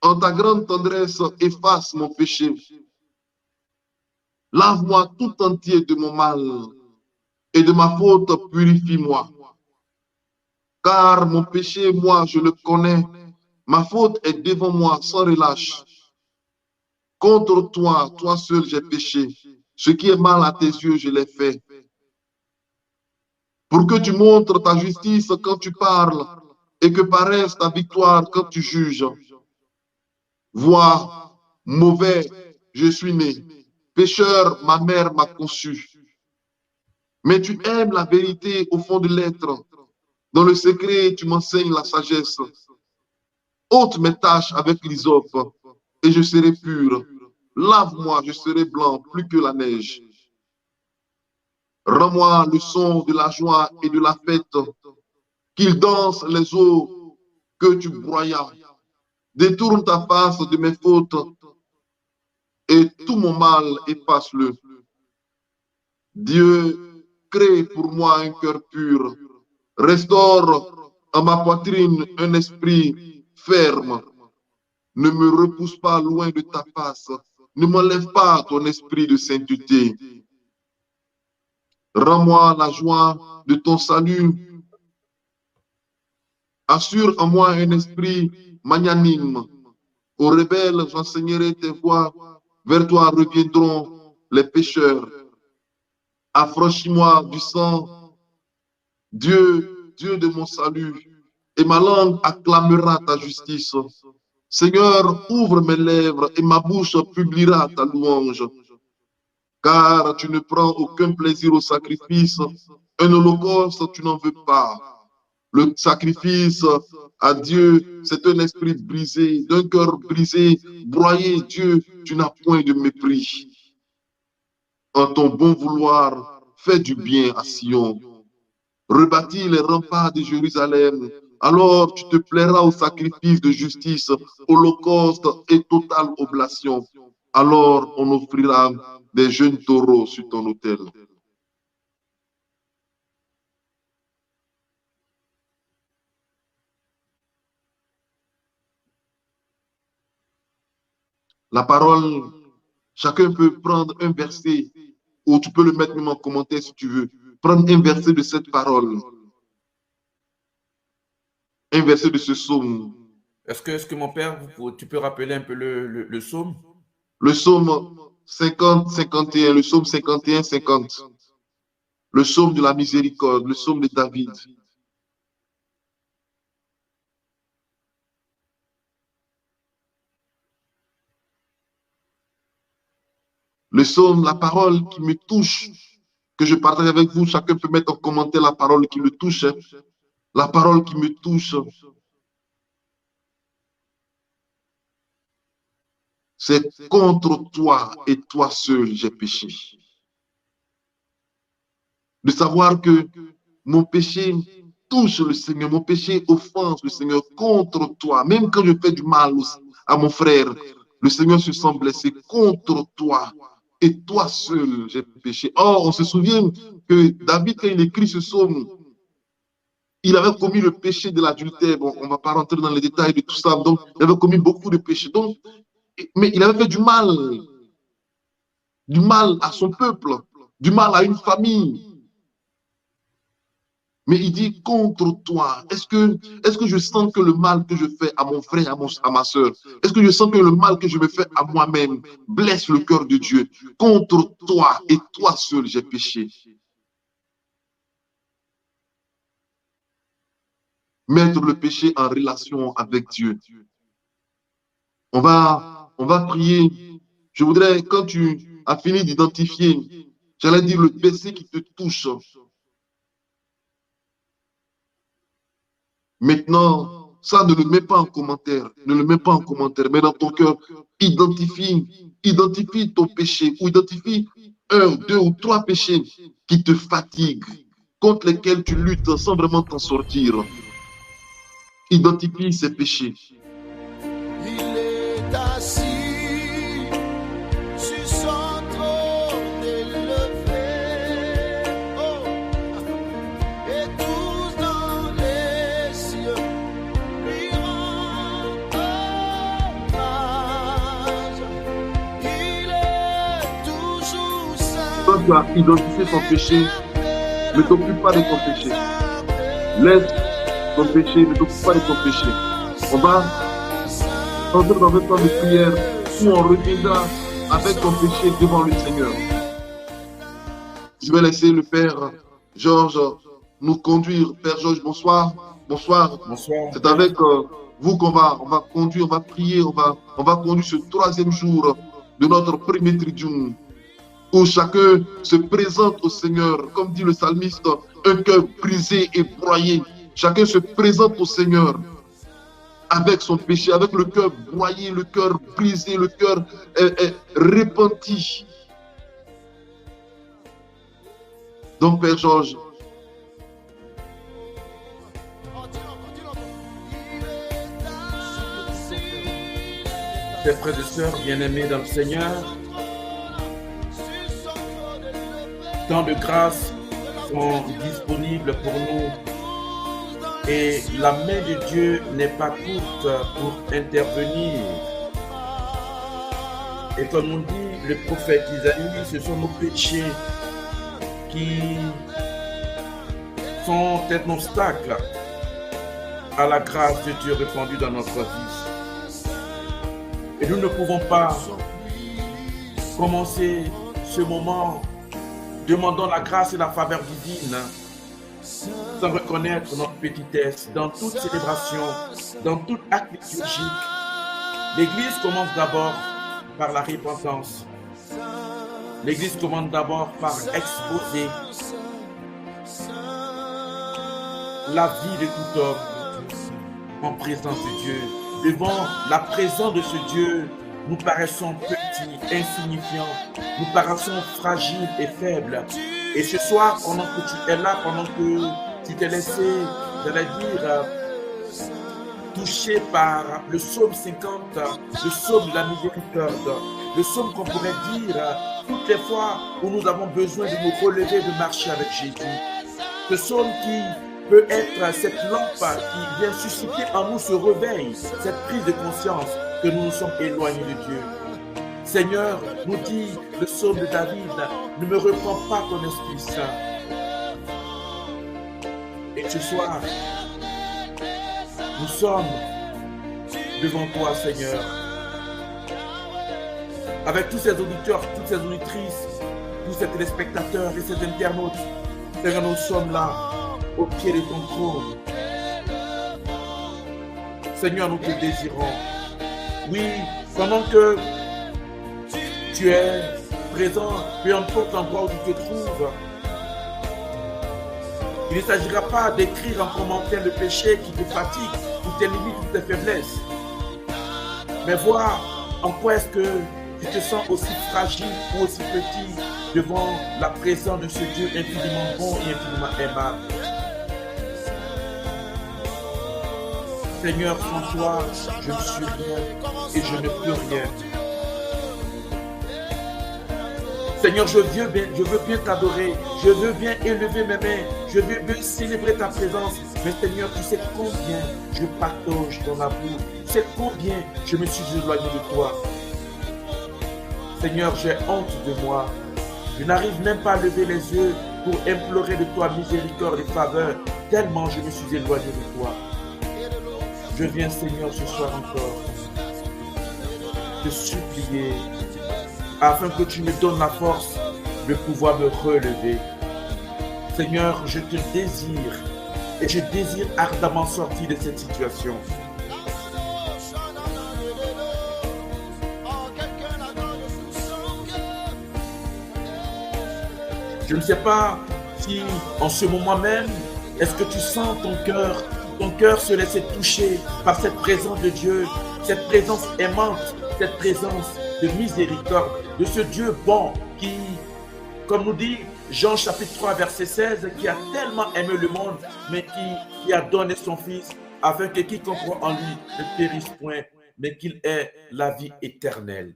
en ta grande tendresse, efface mon péché. Lave-moi tout entier de mon mal et de ma faute, purifie-moi. Car mon péché, moi, je le connais. Ma faute est devant moi sans relâche. Contre toi, toi seul, j'ai péché. Ce qui est mal à tes yeux, je l'ai fait. Pour que tu montres ta justice quand tu parles et que paraisse ta victoire quand tu juges. Vois, mauvais, je suis né. Pécheur, ma mère m'a conçu. Mais tu aimes la vérité au fond de l'être. Dans le secret, tu m'enseignes la sagesse. Ôte mes taches avec l'hysope et je serai pur. Lave-moi, je serai blanc, plus que la neige. Rends-moi le son de la joie et de la fête. Qu'ils dansent les eaux que tu broyas. Détourne ta face de mes fautes et tout mon mal efface-le. Dieu, crée pour moi un cœur pur. Restaure en ma poitrine un esprit ferme. Ne me repousse pas loin de ta face. Ne m'enlève pas ton esprit de sainteté. Rends-moi la joie de ton salut. Assure en moi un esprit magnanime. Aux rebelles, j'enseignerai tes voies. Vers toi reviendront les pécheurs. Affranchis-moi du sang, Dieu, Dieu de mon salut, et ma langue acclamera ta justice. Seigneur, ouvre mes lèvres et ma bouche publiera ta louange. Car tu ne prends aucun plaisir au sacrifice. Un holocauste, tu n'en veux pas. Le sacrifice à Dieu, c'est un esprit brisé, d'un cœur brisé, broyé. Dieu, tu n'as point de mépris. En ton bon vouloir, fais du bien à Sion. Rebâtis les remparts de Jérusalem. Alors tu te plairas au sacrifice de justice, holocauste et totale oblation. Alors on offrira des jeunes taureaux sur ton autel. La parole, chacun peut prendre un verset, ou tu peux le mettre même en commentaire si tu veux. Prendre un verset de cette parole, un verset de ce psaume. Est-ce que mon père, tu peux rappeler un peu le psaume? Le psaume 50, 51, le psaume 51, 50. Le psaume de la miséricorde, le psaume de David. Le psaume, la parole qui me touche, que je partage avec vous, chacun peut mettre en commentaire la parole qui le touche. La parole qui me touche, c'est contre toi et toi seul j'ai péché. De savoir que mon péché touche le Seigneur, mon péché offense le Seigneur contre toi. Même quand je fais du mal à mon frère, le Seigneur se sent blessé contre toi. Et toi seul, j'ai péché. Or, on se souvient que David, quand il écrit ce psaume, il avait commis le péché de l'adultère. Bon, on ne va pas rentrer dans les détails de tout ça. Donc, il avait commis beaucoup de péchés. Donc, mais il avait fait du mal à son peuple, du mal à une famille. Mais il dit contre toi. Est-ce que je sens que le mal que je fais à mon frère, à ma soeur, est-ce que je sens que le mal que je me fais à moi-même blesse le cœur de Dieu? Contre toi et toi seul, j'ai péché. mettre le péché en relation avec Dieu. On va prier. Je voudrais, quand tu as fini d'identifier, j'allais dire le péché qui te touche. Maintenant, ça ne le mets pas en commentaire. Ne le mets pas en commentaire, mais dans ton cœur, identifie ton péché ou identifie 1, 2 ou 3 péchés qui te fatiguent, contre lesquels tu luttes sans vraiment t'en sortir. Identifie ces péchés. Il est assis sur son trône élevé. Oh. Et tous dans les cieux lui rendent hommage. Il est toujours saint. Quand tu as identifié ton péché, ne t'occupe pas de ton péché. Laisse ton péché, ne t'occupe pas de ton péché. On va entrer dans un temps de prière où on reviendra avec ton péché devant le Seigneur. Je vais laisser le Père Georges nous conduire. Père Georges, bonsoir. Bonsoir. Bonsoir. C'est avec vous qu'on va conduire, on va prier, on va conduire ce 3e jour de notre premier Triduum, où chacun se présente au Seigneur, comme dit le psalmiste, un cœur brisé et broyé. Chacun se présente au Seigneur avec son péché, avec le cœur broyé, le cœur brisé, le cœur repenti. Donc, Père Georges, chers frères et sœurs bien-aimés dans le Seigneur, tant de grâces sont disponibles pour nous et la main de Dieu n'est pas courte pour intervenir. Et comme on dit, le prophète Isaïe, ce sont nos péchés qui sont un obstacle à la grâce de Dieu répandue dans notre vie. Et nous ne pouvons pas commencer ce moment demandant la grâce et la faveur divine sans reconnaître notre petitesse dans toute célébration, dans tout acte liturgique. L'Église commence d'abord par la repentance. L'Église commence d'abord par exposer la vie de tout homme en présence de Dieu. Devant la présence de ce Dieu, nous paraissons petits, insignifiants, nous paraissons fragiles et faibles. Et ce soir, pendant que tu es là, pendant que tu t'es laissé, j'allais dire, touché par le psaume 50, le psaume de la miséricorde, le psaume qu'on pourrait dire toutes les fois où nous avons besoin de nous relever, de marcher avec Jésus. Ce psaume qui peut être cette lampe qui vient susciter en nous ce réveil, cette prise de conscience que nous nous sommes éloignés de Dieu. Seigneur, nous dit le psaume de David, ne me reprends pas ton Esprit Saint. Et ce soir, nous sommes devant toi, Seigneur, avec tous ces auditeurs, toutes ces auditrices, tous ces téléspectateurs et ces internautes. Seigneur, nous sommes là, au pied de ton trône. Seigneur, nous te désirons. Oui, pendant que tu es présent, peu importe l'endroit où tu te trouves, il ne s'agira pas d'écrire en commentaire le péché qui te fatigue, ou tes limites, ou tes faiblesses. Mais voir en quoi est-ce que tu te sens aussi fragile ou aussi petit devant la présence de ce Dieu infiniment bon et infiniment aimable. Seigneur, sans toi, je ne suis rien et je ne peux rien. Seigneur, je veux bien t'adorer, je veux bien élever mes mains, je veux bien célébrer ta présence. Mais Seigneur, tu sais combien je patauge dans la boue, tu sais combien je me suis éloigné de toi. Seigneur, j'ai honte de moi. Je n'arrive même pas à lever les yeux pour implorer de toi miséricorde et faveur, tellement je me suis éloigné de toi. Je viens, Seigneur, ce soir encore, te supplier, afin que tu me donnes la force de pouvoir me relever. Seigneur, je te désire et je désire ardemment sortir de cette situation. Je ne sais pas si en ce moment même, est-ce que tu sens ton cœur se laisser toucher par cette présence de Dieu, cette présence aimante, cette présence de miséricorde, de ce Dieu bon qui, comme nous dit Jean chapitre 3 verset 16, qui a tellement aimé le monde, mais qui a donné son Fils, afin que quiconque croit en lui ne périsse point, mais qu'il ait la vie éternelle.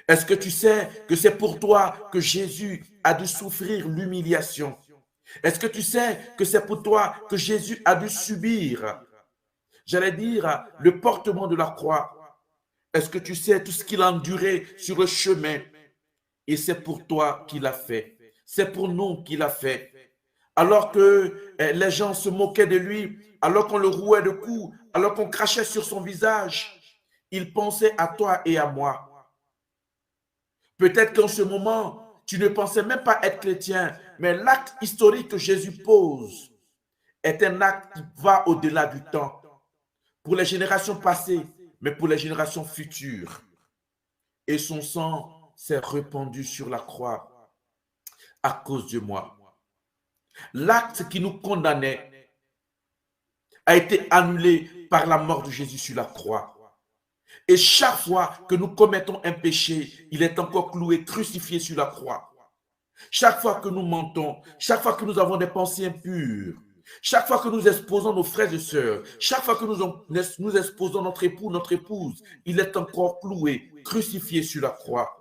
Est-ce que tu sais que c'est pour toi que Jésus a dû souffrir l'humiliation? Est-ce que tu sais que c'est pour toi que Jésus a dû subir, j'allais dire, le portement de la croix? Est-ce que tu sais tout ce qu'il a enduré sur le chemin? Et c'est pour toi qu'il a fait. C'est pour nous qu'il a fait. Alors que les gens se moquaient de lui, alors qu'on le rouait de coups, alors qu'on crachait sur son visage, il pensait à toi et à moi. Peut-être qu'en ce moment, tu ne pensais même pas être chrétien, mais l'acte historique que Jésus pose est un acte qui va au-delà du temps, pour les générations passées, mais pour les générations futures. Et son sang s'est répandu sur la croix à cause de moi. L'acte qui nous condamnait a été annulé par la mort de Jésus sur la croix. Et chaque fois que nous commettons un péché, il est encore cloué, crucifié sur la croix. Chaque fois que nous mentons, chaque fois que nous avons des pensées impures, chaque fois que nous exposons nos frères et sœurs, chaque fois que nous exposons notre époux, notre épouse, il est encore cloué, crucifié sur la croix.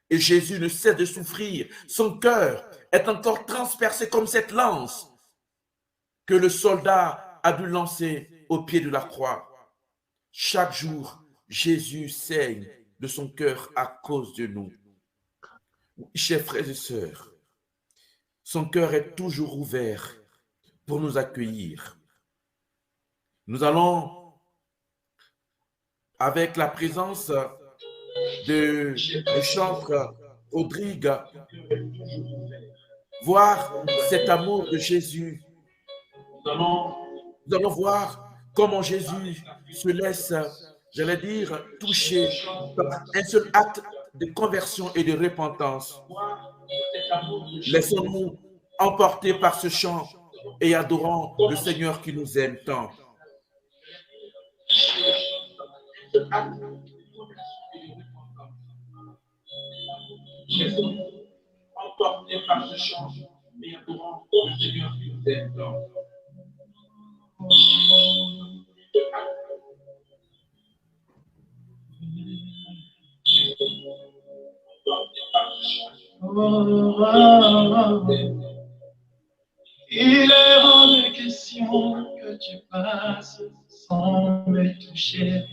Et Jésus ne cesse de souffrir. Son cœur est encore transpercé comme cette lance que le soldat a dû lancer au pied de la croix. Chaque jour, Jésus saigne de son cœur à cause de nous. Chers frères et sœurs, son cœur est toujours ouvert pour nous accueillir. Nous allons, avec la présence de chantre Rodrigue, voir cet amour de Jésus. Nous allons voir comment Jésus se laisse, j'allais dire, toucher par un seul acte de conversion et de repentance. Laissons-nous emporter par ce chant et adorons le Seigneur qui nous aime tant. Laissons-nous emporter par ce chant et adorons le Seigneur qui nous aime tant. Il est hors de question que tu passes sans me toucher.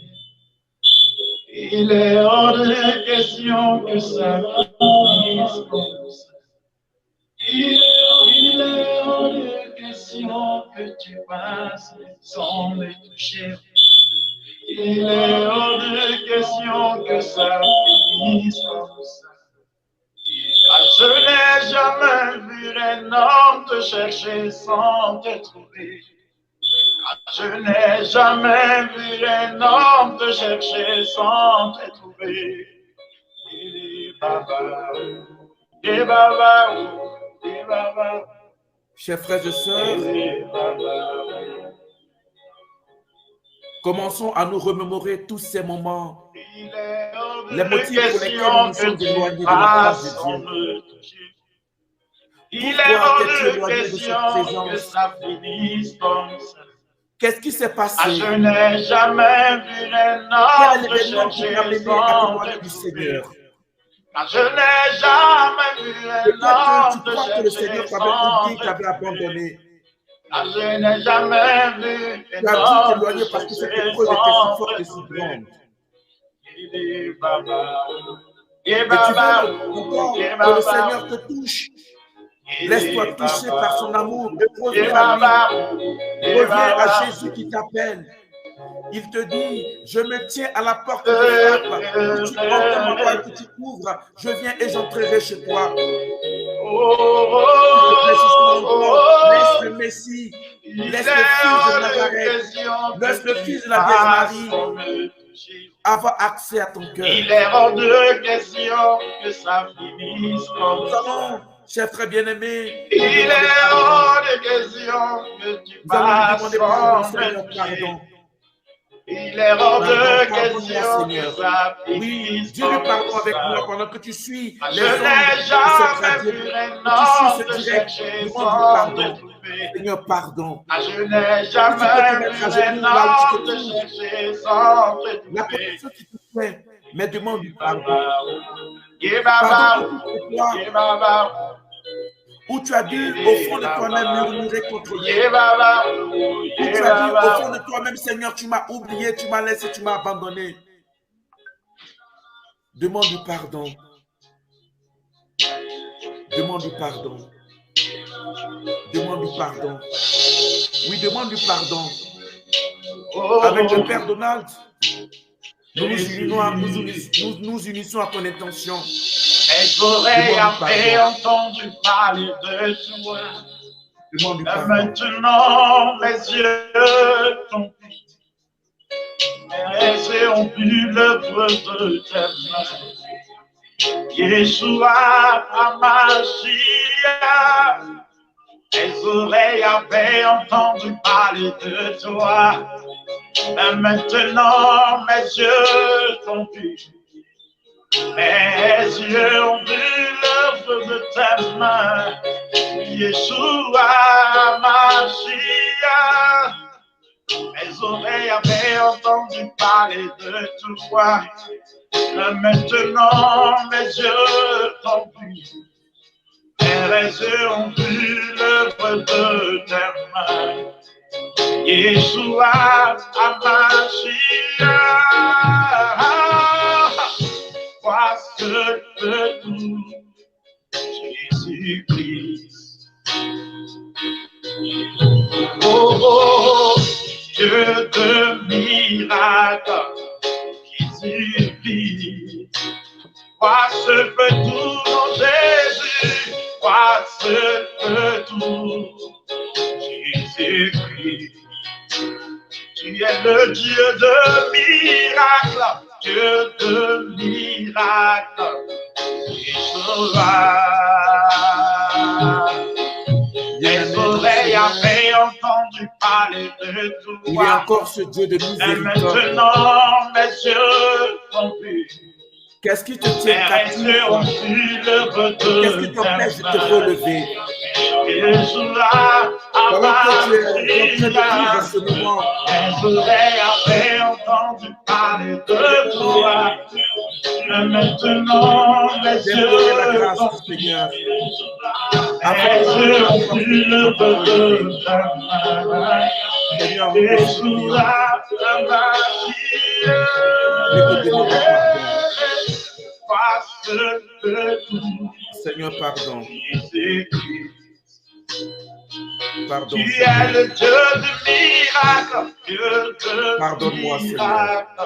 Il est hors de question que ça finisse comme ça. Il est hors de question que tu passes sans me toucher. Il est hors de question que ça finisse comme ça. Car je n'ai jamais vu un homme te chercher sans te trouver. Car je n'ai jamais vu un homme te chercher sans te trouver. Chers frères et sœurs, commençons à nous remémorer tous ces moments, les motifs pour lesquels nous nous sommes éloignés de la grâce de Dieu. Pourquoi t'es-tu éloigné de cette présence? Qu'est-ce qui s'est passé? Je n'ai jamais vu un homme te chercher sans te du Seigneur? Je n'ai jamais vu un homme te chercher que le Seigneur t'avait oublié, t'avait abandonné. Je n'ai jamais vu Tu as dû t'éloigner parce que cette épreuve était si forte et si grande. Et tu veux encore que le Seigneur te touche. Laisse-toi toucher par son amour. Reviens à lui. Reviens à Jésus qui t'appelle. Il te dit, je me tiens à la porte de frappe. Tu entends ma voix et tu ouvres. Je viens et j'entrerai chez toi. Laisse Messie. Il est Laisse le Fils de hors de Nazareth, question laisse le que Fils de tu la Vierge passes Marie sans me toucher. avoir accès à ton cœur. Il est hors de question que ça finisse comme Nous ça. allons, chers frères bien-aimés, Il lui est demander pardon. hors de question que tu Nous allons lui passes demander pardon, sans Seigneur, me toucher. pardon. Il est hors Pardon, de pardonne-moi, question Seigneur. que ça Oui, finisse dis-lui comme pardon avec ça. moi pendant que tu suis Je les ondes n'ai de cette jamais radio, vu que un tu suis homme ce te direct. chercher Demande-lui sans pardon. te trouver. Seigneur, pardon. Ah, je n'ai Si tu peux te jamais mettre vu à un genoux là où tu homme te te trouves, chercher sans te la trouver. position qui te fait, mais demande-lui pardon. Baba, Pardon Baba, pour toutes les fois Baba, où tu as dû, au fond de toi-même, murmurer contre Dieu. Baba, Où tu as dit, au fond de toi-même, Seigneur, tu m'as oublié, tu m'as laissé, tu m'as abandonné. Demande-lui pardon. Demande-lui pardon. Demande-lui pardon. Oui, demande-lui pardon. Avec le Père Donald, nous nous unissons à ton intention. Mes oreilles avaient entendu parler de toi. Demande-lui Et pardon. maintenant, mes yeux t'ont vu. Mes yeux ont vu l'œuvre de tes mains. Yeshua Hamashiach. Mes oreilles avaient entendu parler de toi. Et maintenant, mes yeux t'ont vu. Mes yeux ont vu l'œuvre de tes mains. Yeshua Hamashiach. Mes oreilles avaient entendu parler de toi. Et maintenant, mes yeux t'ont vu. Mes yeux ont vu l'œuvre de tes mains. Yeshua Hamashiach. Vois ce que tout Jésus-Christ. Oh, oh, Dieu de miracles, Jésus-Christ. Vois ce que tout mon Jésus. Vois ce que tout Jésus-Christ. Tu es le Dieu de miracles, Dieu de miracles. Yeshua. Mes oreilles avaient entendu parler de toi. Il est encore ce Dieu de Et miséricorde. maintenant, mes yeux t'ont vu. Qu'est-ce qui te tient Mes captif? yeux ont vu l'œuvre de Qu'est-ce qui t'empêche de te relever? Yeshua Pendant que tu es en train de vivre Hamashiach. ce moment, Mes oreilles avaient entendu parler de toi. Et maintenant, mes j'aimerais la yeux grâce t'ont du Seigneur. mes yeux ont vu l'œuvre de ta main. Seigneur, nous te supplions. Je te demande pardon. Seigneur, pardon. Pardon. Tu es le Dieu de miracles, Dieu de Pardonne-moi, Seigneur. miracles.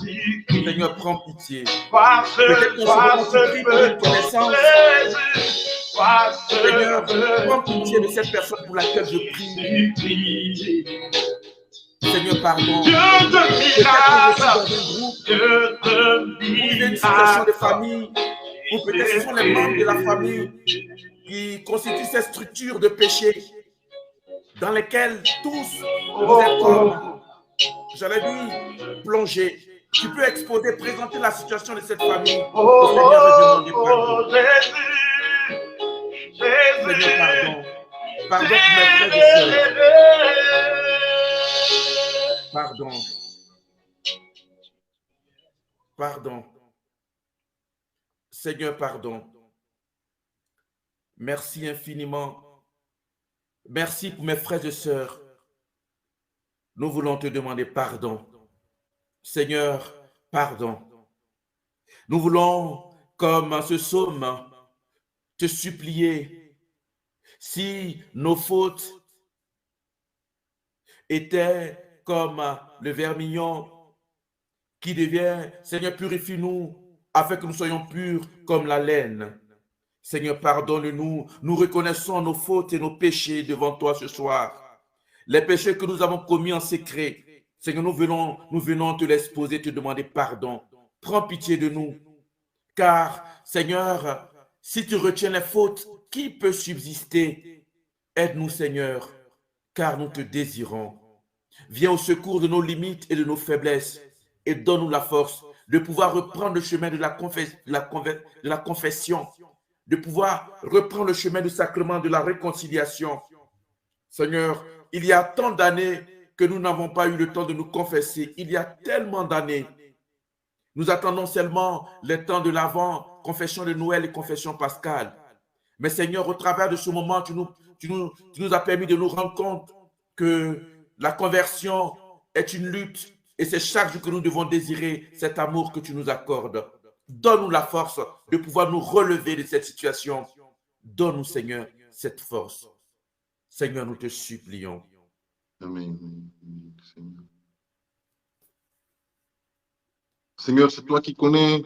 Jésus-Christ. Seigneur, prends pitié. Vois Peut-être ce, qu'en vois ce moment, tu pries pour une ce connaissance. Jésus. Vois Seigneur, prends ce pitié de cette personne pour laquelle je prie. Jésus-Christ. Seigneur, pardon. Dieu de Peut-être que je suis dans miracles, un groupe, Dieu de où il y a une situation de miracles. famille, ou peut-être ce sont les membres de la famille qui constituent ces structures de péché dans lesquelles tous vous êtes comme, j'allais dire, plongés. Tu peux exposer, présenter la situation de cette famille au Seigneur et demander pardon. Seigneur, pardon. Pardon pour mes frères et sœurs. Pardon. Pardon. Seigneur, pardon. Merci infiniment. Merci pour mes frères et sœurs. Nous voulons te demander pardon. Seigneur, pardon. Nous voulons, comme ce psaume, te supplier si nos fautes étaient comme le vermillon qui devient, Seigneur, purifie-nous afin que nous soyons purs comme la laine. Seigneur, pardonne-nous. Nous reconnaissons nos fautes et nos péchés devant toi ce soir. Les péchés que nous avons commis en secret. Seigneur, nous venons te l'exposer, te demander pardon. Prends pitié de nous. Car, Seigneur, si tu retiens les fautes, qui peut subsister? Aide-nous, Seigneur, car nous te désirons. Viens au secours de nos limites et de nos faiblesses et donne-nous la force de pouvoir reprendre le chemin de la confession, de pouvoir reprendre le chemin du sacrement de la réconciliation. Seigneur, il y a tant d'années que nous n'avons pas eu le temps de nous confesser. Il y a tellement d'années. Nous attendons seulement les temps de l'Avent, confession de Noël et confession pascale. Mais Seigneur, au travers de ce moment, tu nous as permis de nous rendre compte que la conversion est une lutte et c'est chaque jour que nous devons désirer cet amour que tu nous accordes. Donne-nous la force de pouvoir nous relever de cette situation. Donne-nous, Seigneur, cette force. Seigneur, nous te supplions. Amen. Seigneur, c'est toi qui connais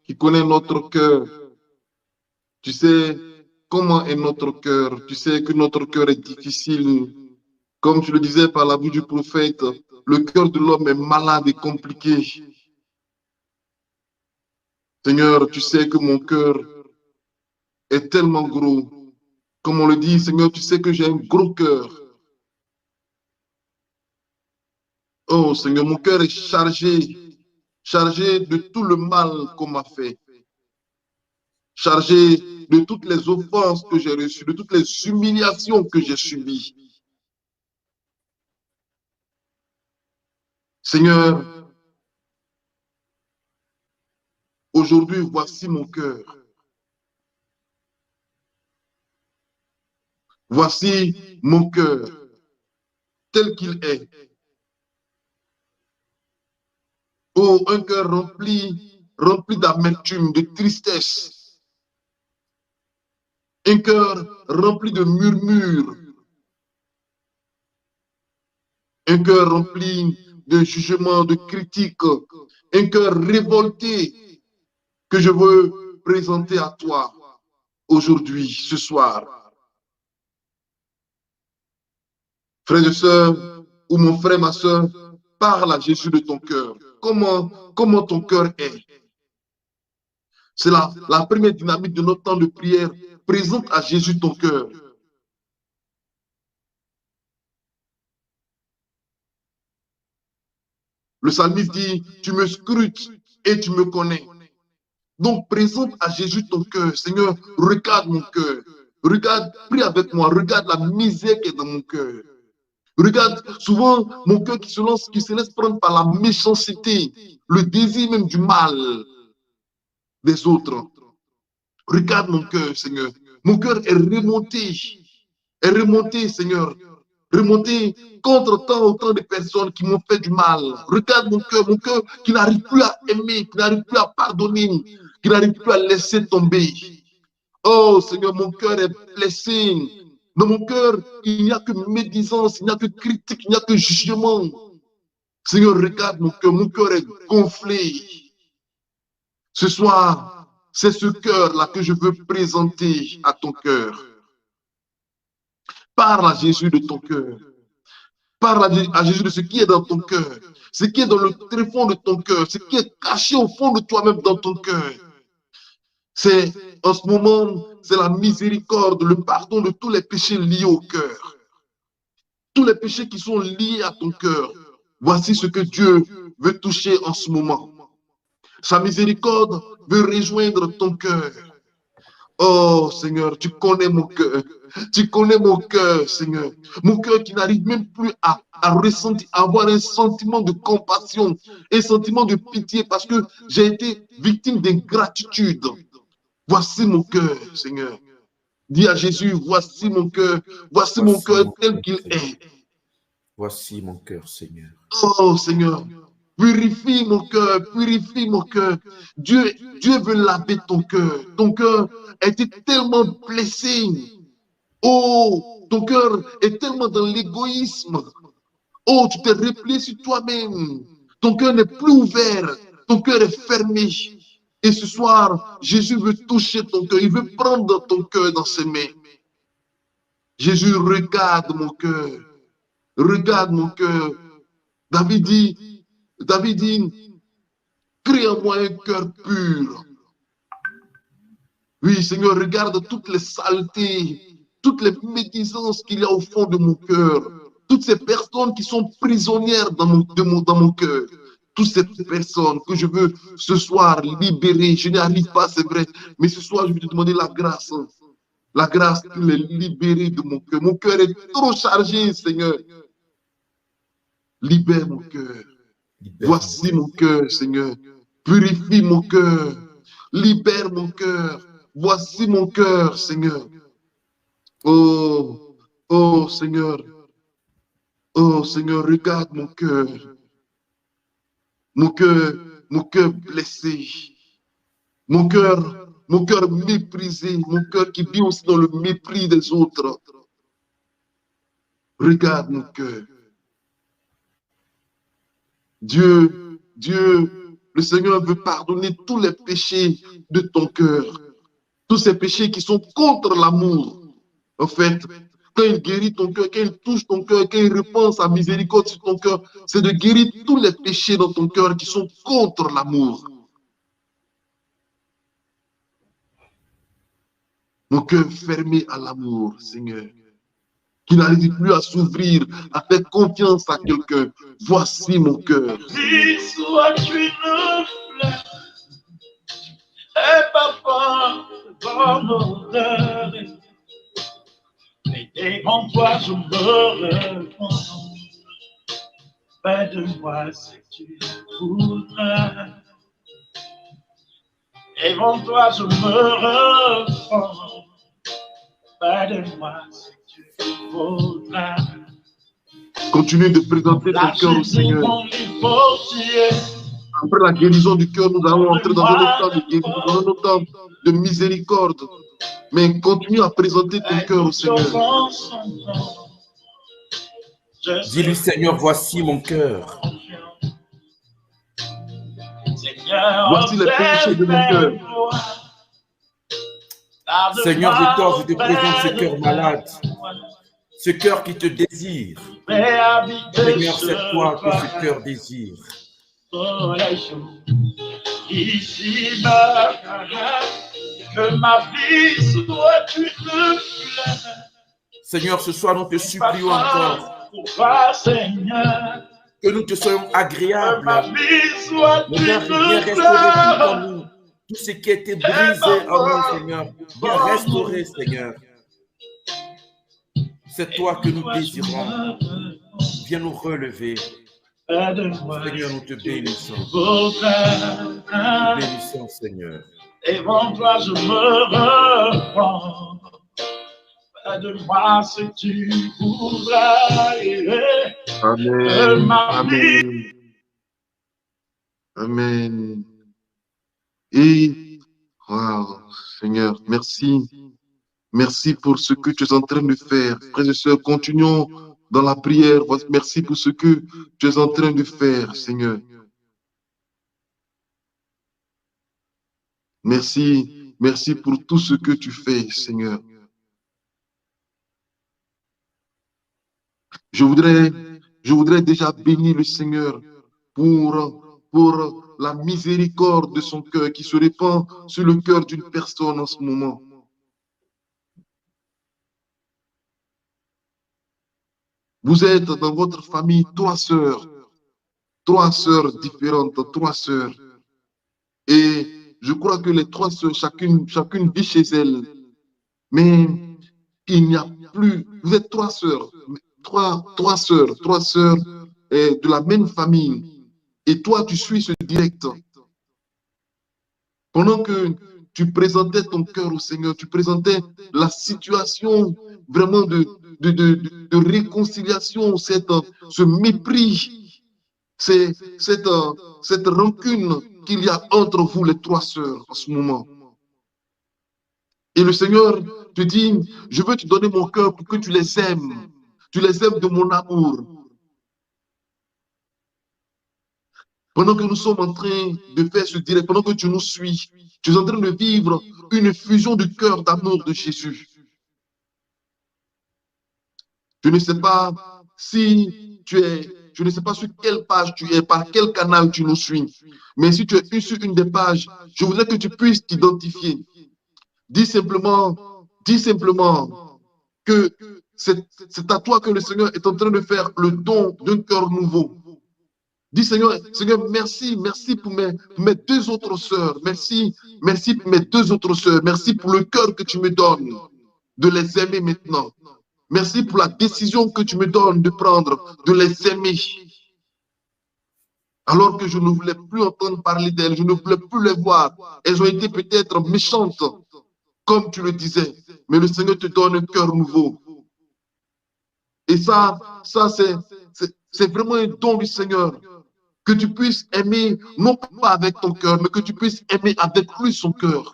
notre cœur. Tu sais comment est notre cœur. Tu sais que notre cœur est difficile. Comme tu le disais par la bouche du prophète, le cœur de l'homme est malade et compliqué. Seigneur, tu sais que mon cœur est tellement gros. Comme on le dit, Seigneur, tu sais que j'ai un gros cœur. Oh Seigneur, mon cœur est chargé de tout le mal qu'on m'a fait. Chargé de toutes les offenses que j'ai reçues, de toutes les humiliations que j'ai subies. Seigneur, aujourd'hui, voici mon cœur. Voici mon cœur, tel qu'il est. Oh, un cœur rempli d'amertume, de tristesse. Un cœur rempli de murmures. Un cœur rempli de jugements, de critiques. Un cœur révolté que je veux présenter à toi aujourd'hui, ce soir. Frères et sœurs, ou mon frère, ma sœur, parle à Jésus de ton cœur. Comment ton cœur est? C'est la première dynamique de notre temps de prière. Présente à Jésus ton cœur. Le psalmiste dit, tu me scrutes et tu me connais. Donc présente à Jésus ton cœur. Seigneur, regarde mon cœur. Regarde, prie avec moi. Regarde la misère qui est dans mon cœur. Regarde souvent mon cœur qui se laisse prendre par la méchanceté, le désir même du mal des autres. Regarde mon cœur, Seigneur. Mon cœur est remonté, Seigneur. Remonté contre autant de personnes qui m'ont fait du mal. Regarde mon cœur qui n'arrive plus à aimer, qui n'arrive plus à pardonner, qui n'arrive plus à laisser tomber. Oh Seigneur, mon cœur est blessé. Dans mon cœur, il n'y a que médisance, il n'y a que critique, il n'y a que jugement. Seigneur, regarde mon cœur est gonflé. Ce soir, c'est ce cœur-là que je veux présenter à ton cœur. Parle à Jésus de ton cœur. Parle à Jésus de ce qui est dans ton cœur. Ce qui est dans le tréfonds de ton cœur. Ce qui est caché au fond de toi-même dans ton cœur. C'est en ce moment, c'est la miséricorde, le pardon de tous les péchés liés au cœur. Tous les péchés qui sont liés à ton cœur. Voici ce que Dieu veut toucher en ce moment. Sa miséricorde veut rejoindre ton cœur. Oh Seigneur, tu connais mon cœur. Tu connais mon cœur, Seigneur. Mon cœur qui n'arrive même plus à ressentir, à avoir un sentiment de compassion, un sentiment de pitié parce que j'ai été victime d'ingratitude. Voici mon cœur, Seigneur. Dis à Jésus, voici mon cœur tel qu'il est. Voici mon cœur, Seigneur. Oh Seigneur, purifie mon cœur, purifie mon cœur. Dieu veut laver ton cœur. Ton cœur a été tellement blessé. Oh, ton cœur est tellement dans l'égoïsme. Oh, tu t'es replié sur toi-même. Ton cœur n'est plus ouvert. Ton cœur est fermé. Et ce soir, Jésus veut toucher ton cœur. Il veut prendre ton cœur dans ses mains. Jésus, regarde mon cœur. Regarde mon cœur. David dit, crée en moi un cœur pur. Oui, Seigneur, regarde toutes les saletés, toutes les médisances qu'il y a au fond de mon cœur. Toutes ces personnes qui sont prisonnières dans mon cœur. Toutes ces personnes que je veux ce soir libérer. Je n'y arrive pas, c'est vrai. Mais ce soir, je vais te demander la grâce. La grâce de les libérer de mon cœur. Mon cœur est trop chargé, Seigneur. Libère mon cœur. Voici mon cœur, Seigneur. Purifie mon cœur. Libère mon cœur. Voici mon cœur, Seigneur. Oh, oh, Seigneur. Oh, Seigneur, regarde mon cœur. Mon cœur blessé. Mon cœur méprisé. Mon cœur qui vit aussi dans le mépris des autres. Regarde mon cœur. Dieu, le Seigneur veut pardonner tous les péchés de ton cœur. Tous ces péchés qui sont contre l'amour. En fait, quand il guérit ton cœur, quand il touche ton cœur, quand il répand sa miséricorde sur ton cœur, c'est de guérir tous les péchés dans ton cœur qui sont contre l'amour. Mon cœur fermé à l'amour, Seigneur, qui n'arrive plus à s'ouvrir, à faire confiance à quelqu'un. Voici mon cœur. Si sois-tu une fleur, et papa, dans l'odeur, et devant toi je me réponds, fais de moi si tu voudras. Devant toi je me réponds, fais de moi si tu voudras. Continue de présenter ton cœur au Seigneur. Après la guérison du cœur, nous allons entrer dans un autre temps de guérison, dans un autre temps de miséricorde. Mais continue à présenter ton cœur au Seigneur. Dis-lui, Seigneur, voici mon cœur. Voici les péchés de mon cœur. Seigneur, je te présente ce cœur malade, ce cœur qui te désire. Seigneur, c'est toi que ce cœur désire. Ici, que ma vie soit une fleur. Seigneur, ce soir, nous te supplions encore que nous te soyons agréables. Mon Père, viens restaurer tout en nous. Tout ce qui a été brisé en nous, Seigneur, viens restaurer, Seigneur. C'est toi que nous désirons. Viens nous relever. Seigneur, nous te bénissons. Nous te bénissons, Seigneur. Devant toi, je me reprends. Fais de moi ce que tu voudras. Amen. Amen. Amen. Et, wow, Seigneur, merci. Merci pour ce que tu es en train de faire. Frères et sœurs, continuons dans la prière. Merci pour ce que tu es en train de faire, Seigneur. Merci, merci pour tout ce que tu fais, Seigneur. Je voudrais déjà bénir le Seigneur pour la miséricorde de son cœur qui se répand sur le cœur d'une personne en ce moment. Vous êtes dans votre famille trois sœurs différentes, trois sœurs. Et je crois que les trois sœurs, chacune vit chez elle. Mais il n'y a plus, vous êtes trois sœurs de la même famille. Et toi, tu suis ce direct. Pendant que tu présentais ton cœur au Seigneur, tu présentais la situation vraiment de réconciliation, ce mépris, cette rancune qu'il y a entre vous les trois sœurs en ce moment. Et le Seigneur te dit, je veux te donner mon cœur pour que tu les aimes de mon amour. Pendant que nous sommes en train de faire ce direct, pendant que tu nous suis, tu es en train de vivre une fusion du cœur d'amour de Jésus. Je ne sais pas si tu es, je ne sais pas sur quelle page tu es, par quel canal tu nous suis, mais si tu es sur une des pages, je voudrais que tu puisses t'identifier. Dis simplement que c'est à toi que le Seigneur est en train de faire le don d'un cœur nouveau. Dis Seigneur, merci pour mes deux autres sœurs. Merci pour mes deux autres sœurs. Merci pour le cœur que tu me donnes de les aimer maintenant. Merci pour la décision que tu me donnes de prendre, de les aimer. Alors que je ne voulais plus entendre parler d'elles, je ne voulais plus les voir. Elles ont été peut-être méchantes, comme tu le disais, mais le Seigneur te donne un cœur nouveau. Et ça c'est vraiment un don du Seigneur. Que tu puisses aimer, non pas avec ton cœur, mais que tu puisses aimer avec lui son cœur.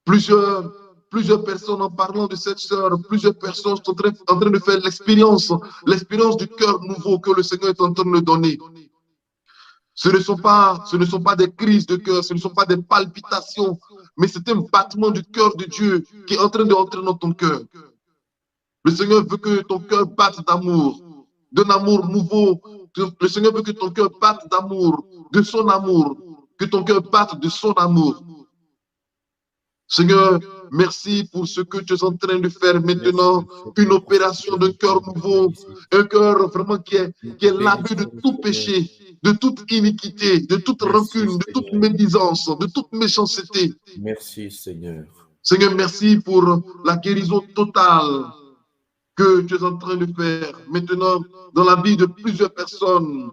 Plusieurs personnes en parlant de cette sœur, plusieurs personnes sont en train de faire l'expérience du cœur nouveau que le Seigneur est en train de donner. Ce ne sont pas des crises de cœur, ce ne sont pas des palpitations, mais c'est un battement du cœur de Dieu qui est en train de rentrer dans ton cœur. Le Seigneur veut que ton cœur batte d'amour, d'un amour nouveau. Le Seigneur veut que ton cœur batte d'amour, de son amour, que ton cœur batte de son amour. Seigneur, merci pour ce que tu es en train de faire maintenant, une opération d'un cœur nouveau, un cœur vraiment qui est lavé de tout péché, de toute iniquité, de toute rancune, de toute médisance, de toute méchanceté. Merci Seigneur. Seigneur, merci pour la guérison totale que tu es en train de faire maintenant dans la vie de plusieurs personnes.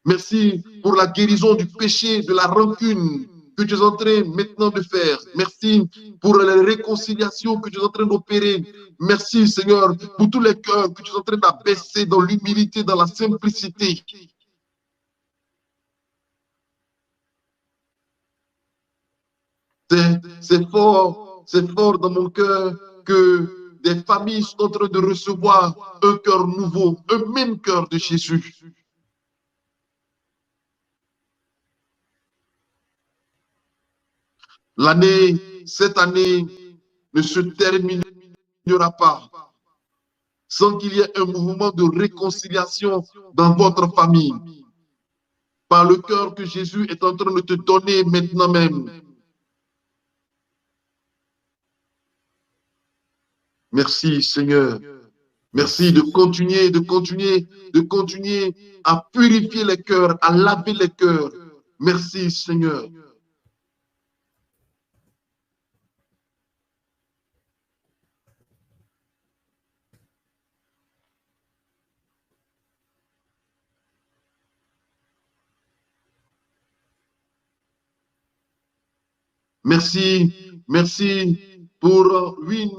Merci pour la guérison du péché, de la rancune que tu es en train maintenant de faire. Merci pour la réconciliation que tu es en train d'opérer. Merci Seigneur pour tous les cœurs que tu es en train d'abaisser dans l'humilité, dans la simplicité. C'est fort dans mon cœur que des familles sont en train de recevoir un cœur nouveau, un même cœur de Jésus. Cette année ne se terminera pas sans qu'il y ait un mouvement de réconciliation dans votre famille. Par le cœur que Jésus est en train de te donner maintenant même. Merci Seigneur. Merci de continuer à purifier les cœurs, à laver les cœurs. Merci Seigneur. Merci pour Win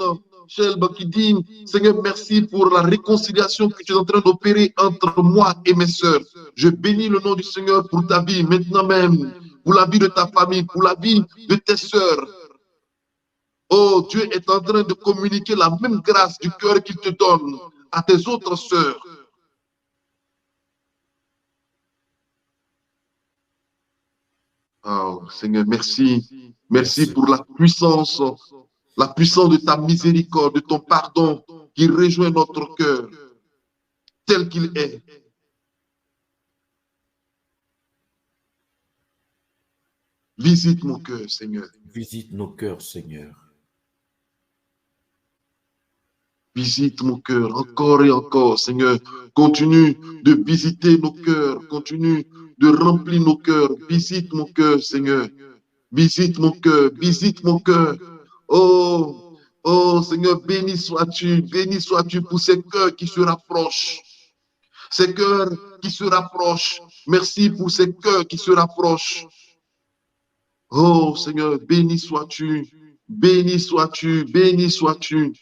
Shelba qui dit, Seigneur, merci pour la réconciliation que tu es en train d'opérer entre moi et mes sœurs. Je bénis le nom du Seigneur pour ta vie maintenant même, pour la vie de ta famille, pour la vie de tes sœurs. Oh, Dieu est en train de communiquer la même grâce du cœur qu'il te donne à tes autres sœurs. Oh, Seigneur, merci. Merci pour la puissance de ta miséricorde, de ton pardon qui rejoint notre cœur tel qu'il est. Visite mon cœur, Seigneur. Visite nos cœurs, Seigneur. Visite mon cœur encore et encore, Seigneur. Continue de visiter nos cœurs. Continue de remplir nos cœurs. Visite mon cœur, Seigneur. Visite mon cœur. Visite mon cœur. Oh, Seigneur, béni sois-tu pour ces cœurs qui se rapprochent. Ces cœurs qui se rapprochent. Merci pour ces cœurs qui se rapprochent. Oh, Seigneur, béni sois-tu. Béni sois-tu. Béni sois-tu.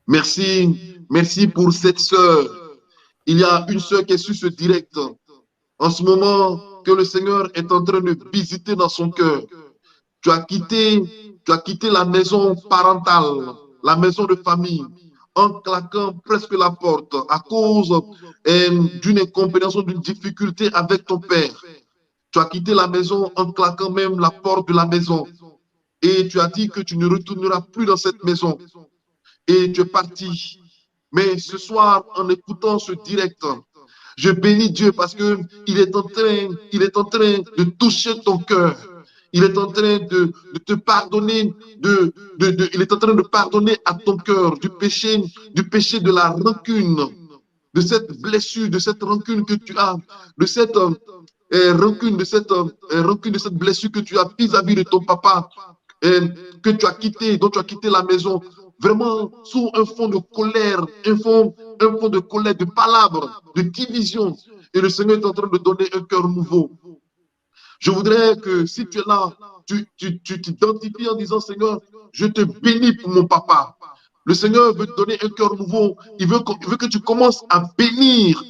Merci pour cette sœur. Il y a une sœur qui est sur ce direct. En ce moment, que le Seigneur est en train de visiter dans son cœur. Tu as quitté la maison parentale, la maison de famille en claquant presque la porte à cause d'une incompréhension, d'une difficulté avec ton père. Tu as quitté la maison en claquant même la porte de la maison. Et tu as dit que tu ne retourneras plus dans cette maison. Et tu es parti. Mais ce soir, en écoutant ce direct, je bénis Dieu parce qu'il est en train de toucher ton cœur. Il est en train de te pardonner, il est en train de pardonner à ton cœur du péché de la rancune, de cette blessure, de cette rancune que tu as, de cette rancune, de cette blessure que tu as vis-à-vis de ton papa, que tu as quitté, dont tu as quitté la maison, vraiment sous un fond de colère, un fond de colère, de palabres, de division. Et le Seigneur est en train de donner un cœur nouveau. Je voudrais que si tu es là, tu t'identifies en disant, Seigneur, je te bénis pour mon papa. Le Seigneur veut te donner un cœur nouveau. Il veut que tu commences à bénir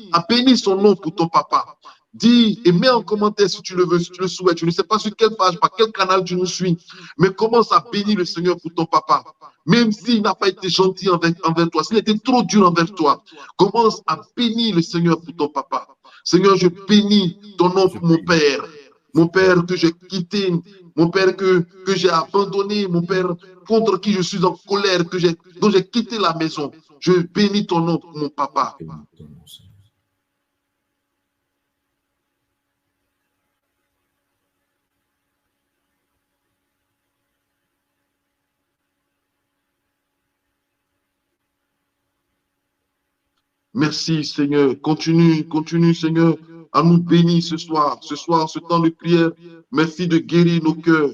son nom pour ton papa. Dis et mets en commentaire si tu le veux, si tu le souhaites. Je ne sais pas sur quelle page, par quel canal tu nous suis, mais commence à bénir le Seigneur pour ton papa. Même s'il n'a pas été gentil envers toi, s'il était trop dur envers toi, commence à bénir le Seigneur pour ton papa. Seigneur, je bénis ton nom pour mon père. Mon père que j'ai quitté, mon père que j'ai abandonné, mon père contre qui je suis en colère, dont j'ai quitté la maison. Je bénis ton nom pour mon papa. Merci Seigneur. Continue Seigneur à nous bénir ce soir, ce temps de prière. Merci de guérir nos cœurs.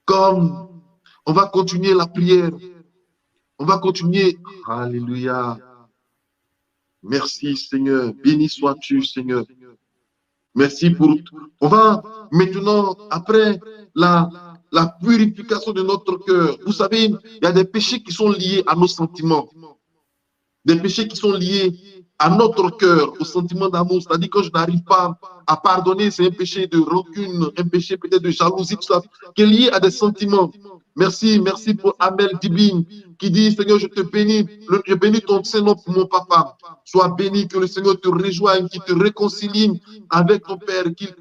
Comme on va continuer la prière, on va continuer. Alléluia. Merci Seigneur. Béni sois-tu Seigneur. Merci pour tout. On va maintenant, après la purification de notre cœur. Vous savez, il y a des péchés qui sont liés à nos sentiments. Des péchés qui sont liés à notre cœur, au sentiment d'amour. C'est-à-dire que je n'arrive pas à pardonner, c'est un péché de rancune, un péché peut-être de jalousie, tout ça, qui est lié à des sentiments. Merci pour Amel Dibine qui dit, Seigneur, je te bénis, je bénis ton Saint-Nom pour mon papa. Sois béni, que le Seigneur te rejoigne, qu'il te réconcilie avec ton Père, qu'il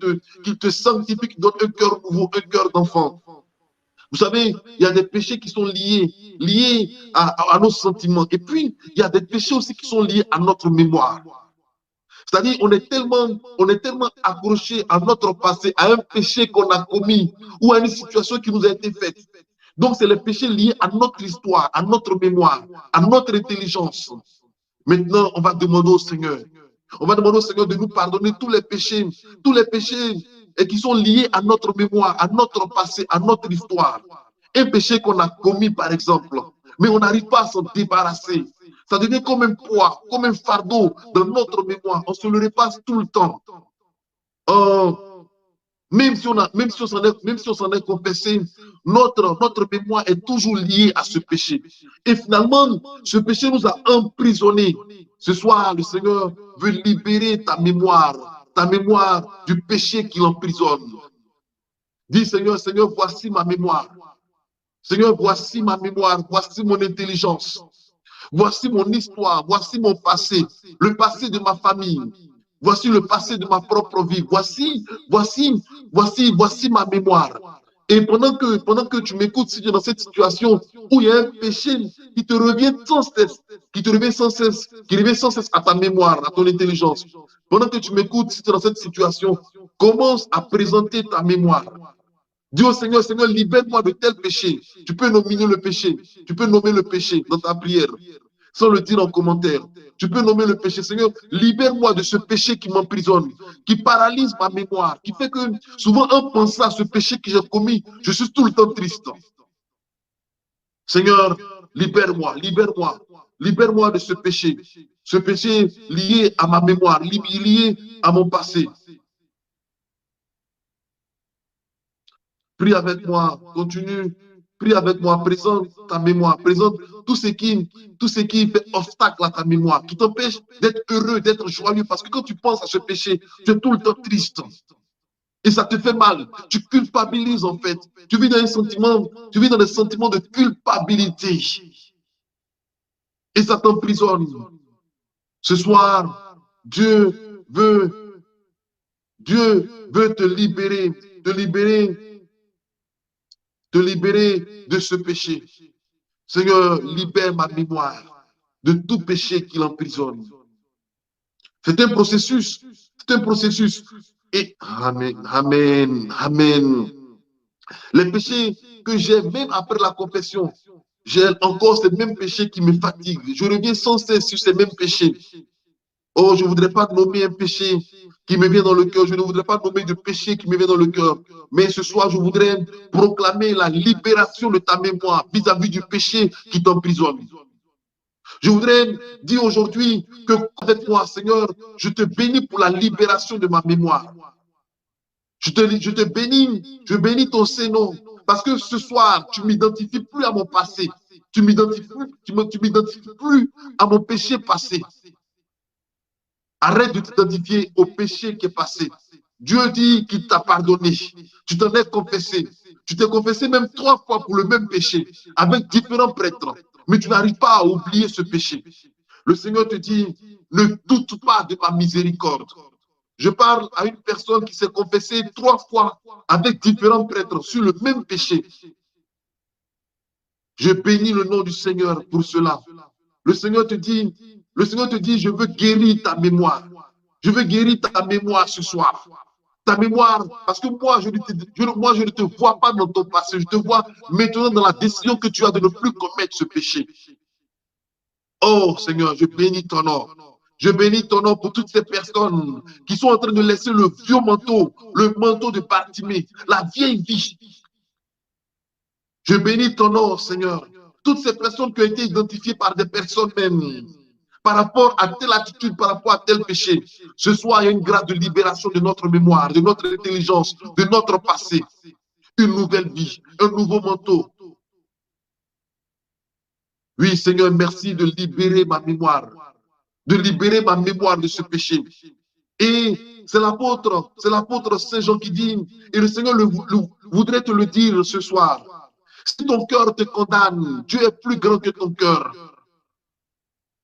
te sanctifie, qu'il donne un cœur nouveau, un cœur d'enfant. Vous savez, il y a des péchés qui sont liés à nos sentiments. Et puis, il y a des péchés aussi qui sont liés à notre mémoire. C'est-à-dire, on est tellement accroché à notre passé, à un péché qu'on a commis ou à une situation qui nous a été faite. Donc, c'est les péchés liés à notre histoire, à notre mémoire, à notre intelligence. Maintenant, on va demander au Seigneur. On va demander au Seigneur de nous pardonner tous les péchés et qui sont liés à notre mémoire, à notre passé, à notre histoire. Un péché qu'on a commis, par exemple, mais on n'arrive pas à s'en débarrasser. Ça devient comme un poids, comme un fardeau dans notre mémoire. On se le repasse tout le temps. Même si on s'en est confessé, notre mémoire est toujours liée à ce péché. Et finalement, ce péché nous a emprisonnés. Ce soir, le Seigneur veut libérer ta mémoire du péché qui l'emprisonne. Dis, Seigneur, voici ma mémoire. Seigneur, voici ma mémoire, voici mon intelligence. Voici mon histoire, voici mon passé, le passé de ma famille. Voici le passé de ma propre vie. Voici ma mémoire. Et pendant que tu m'écoutes, si tu es dans cette situation où il y a un péché qui te revient sans cesse, à ta mémoire, à ton intelligence. Pendant que tu m'écoutes, si tu es dans cette situation, commence à présenter ta mémoire. Dis au Seigneur, Seigneur, libère-moi de tel péché. Tu peux nommer le péché. Tu peux nommer le péché dans ta prière, sans le dire en commentaire. Tu peux nommer le péché. Seigneur, libère-moi de ce péché qui m'emprisonne, qui paralyse ma mémoire, qui fait que souvent en pensant à ce péché que j'ai commis, je suis tout le temps triste. Seigneur, libère-moi de ce péché lié à ma mémoire, lié à mon passé. Prie avec moi, continue. Prie avec moi, présente ta mémoire, présente tout ce qui fait obstacle à ta mémoire, qui t'empêche d'être heureux, d'être joyeux. Parce que quand tu penses à ce péché, tu es tout le temps triste. Et ça te fait mal. Tu culpabilises en fait. Tu vis dans des sentiments de culpabilité. Et ça t'emprisonne. Ce soir, Dieu veut te libérer, te libérer de ce péché. Seigneur, libère ma mémoire de tout péché qui l'emprisonne. C'est un processus. C'est un processus. Et Amen, Amen, Amen. Les péchés que j'ai, même après la confession, j'ai encore ces mêmes péchés qui me fatiguent. Je reviens sans cesse sur ces mêmes péchés. Oh, je ne voudrais pas nommer un péché qui me vient dans le cœur. Je ne voudrais pas nommer de péché qui me vient dans le cœur. Mais ce soir, je voudrais proclamer la libération de ta mémoire vis-à-vis du péché qui t'emprisonne. Je voudrais dire aujourd'hui que avec moi, Seigneur, je te bénis pour la libération de ma mémoire. Je te bénis, je bénis ton Saint-Nom. Parce que ce soir, tu ne m'identifies plus à mon passé. Tu ne m'identifies plus à mon péché passé. Arrête de t'identifier au péché qui est passé. Dieu dit qu'il t'a pardonné. Tu t'en es confessé. Tu t'es confessé même 3 fois pour le même péché, avec différents prêtres. Mais tu n'arrives pas à oublier ce péché. Le Seigneur te dit, ne doute pas de ma miséricorde. Je parle à une personne qui s'est confessée 3 fois avec différents prêtres sur le même péché. Je bénis le nom du Seigneur pour cela. Le Seigneur te dit, je veux guérir ta mémoire. Je veux guérir ta mémoire ce soir. Ta mémoire, parce que moi, je ne te vois pas dans ton passé. Je te vois maintenant dans la décision que tu as de ne plus commettre ce péché. Oh Seigneur, je bénis ton nom. Je bénis ton nom pour toutes ces personnes qui sont en train de laisser le vieux manteau, le manteau de Bartimée, la vieille vie. Je bénis ton nom, Seigneur. Toutes ces personnes qui ont été identifiées par des personnes même, par rapport à telle attitude, par rapport à tel péché. Ce soir, il y a une grâce de libération de notre mémoire, de notre intelligence, de notre passé. Une nouvelle vie, un nouveau manteau. Oui, Seigneur, merci de libérer ma mémoire. De libérer ma mémoire de ce péché. Et c'est l'apôtre Saint Jean qui dit, et le Seigneur voudrait te le dire ce soir. Si ton cœur te condamne, Dieu est plus grand que ton cœur.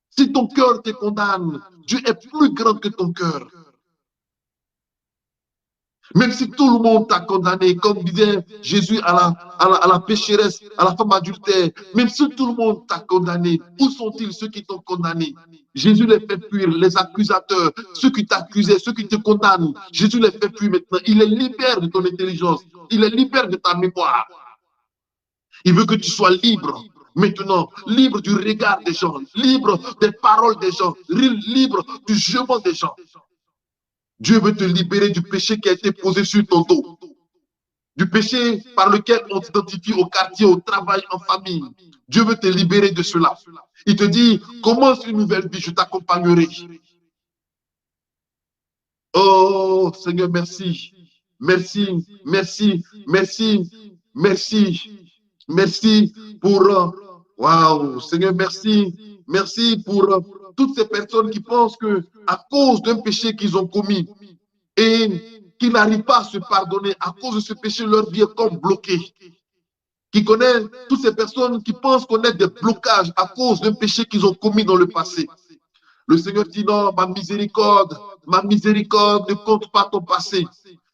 Si ton cœur te condamne, Dieu est plus grand que ton cœur. Même si tout le monde t'a condamné, comme disait Jésus à la pécheresse, à la femme adultère, même si tout le monde t'a condamné, où sont-ils ceux qui t'ont condamné? Jésus les fait fuir, les accusateurs, ceux qui t'accusaient, ceux qui te condamnent. Jésus les fait fuir maintenant. Il les libère de ton intelligence. Il les libère de ta mémoire. Il veut que tu sois libre. Maintenant, libre du regard des gens, libre des paroles des gens, libre du jugement des gens. Dieu veut te libérer du péché qui a été posé sur ton dos, du péché par lequel on t'identifie au quartier, au travail, en famille. Dieu veut te libérer de cela. Il te dit, commence une nouvelle vie, je t'accompagnerai. Oh Seigneur, merci. Merci, merci, merci, merci. Merci pour, waouh, Seigneur, merci. Merci pour toutes ces personnes qui pensent que à cause d'un péché qu'ils ont commis et qui n'arrivent pas à se pardonner, à cause de ce péché, leur vie est comme bloquée. Qui connaissent toutes ces personnes qui pensent connaître des blocages à cause d'un péché qu'ils ont commis dans le passé. Le Seigneur dit non, ma miséricorde ne compte pas ton passé.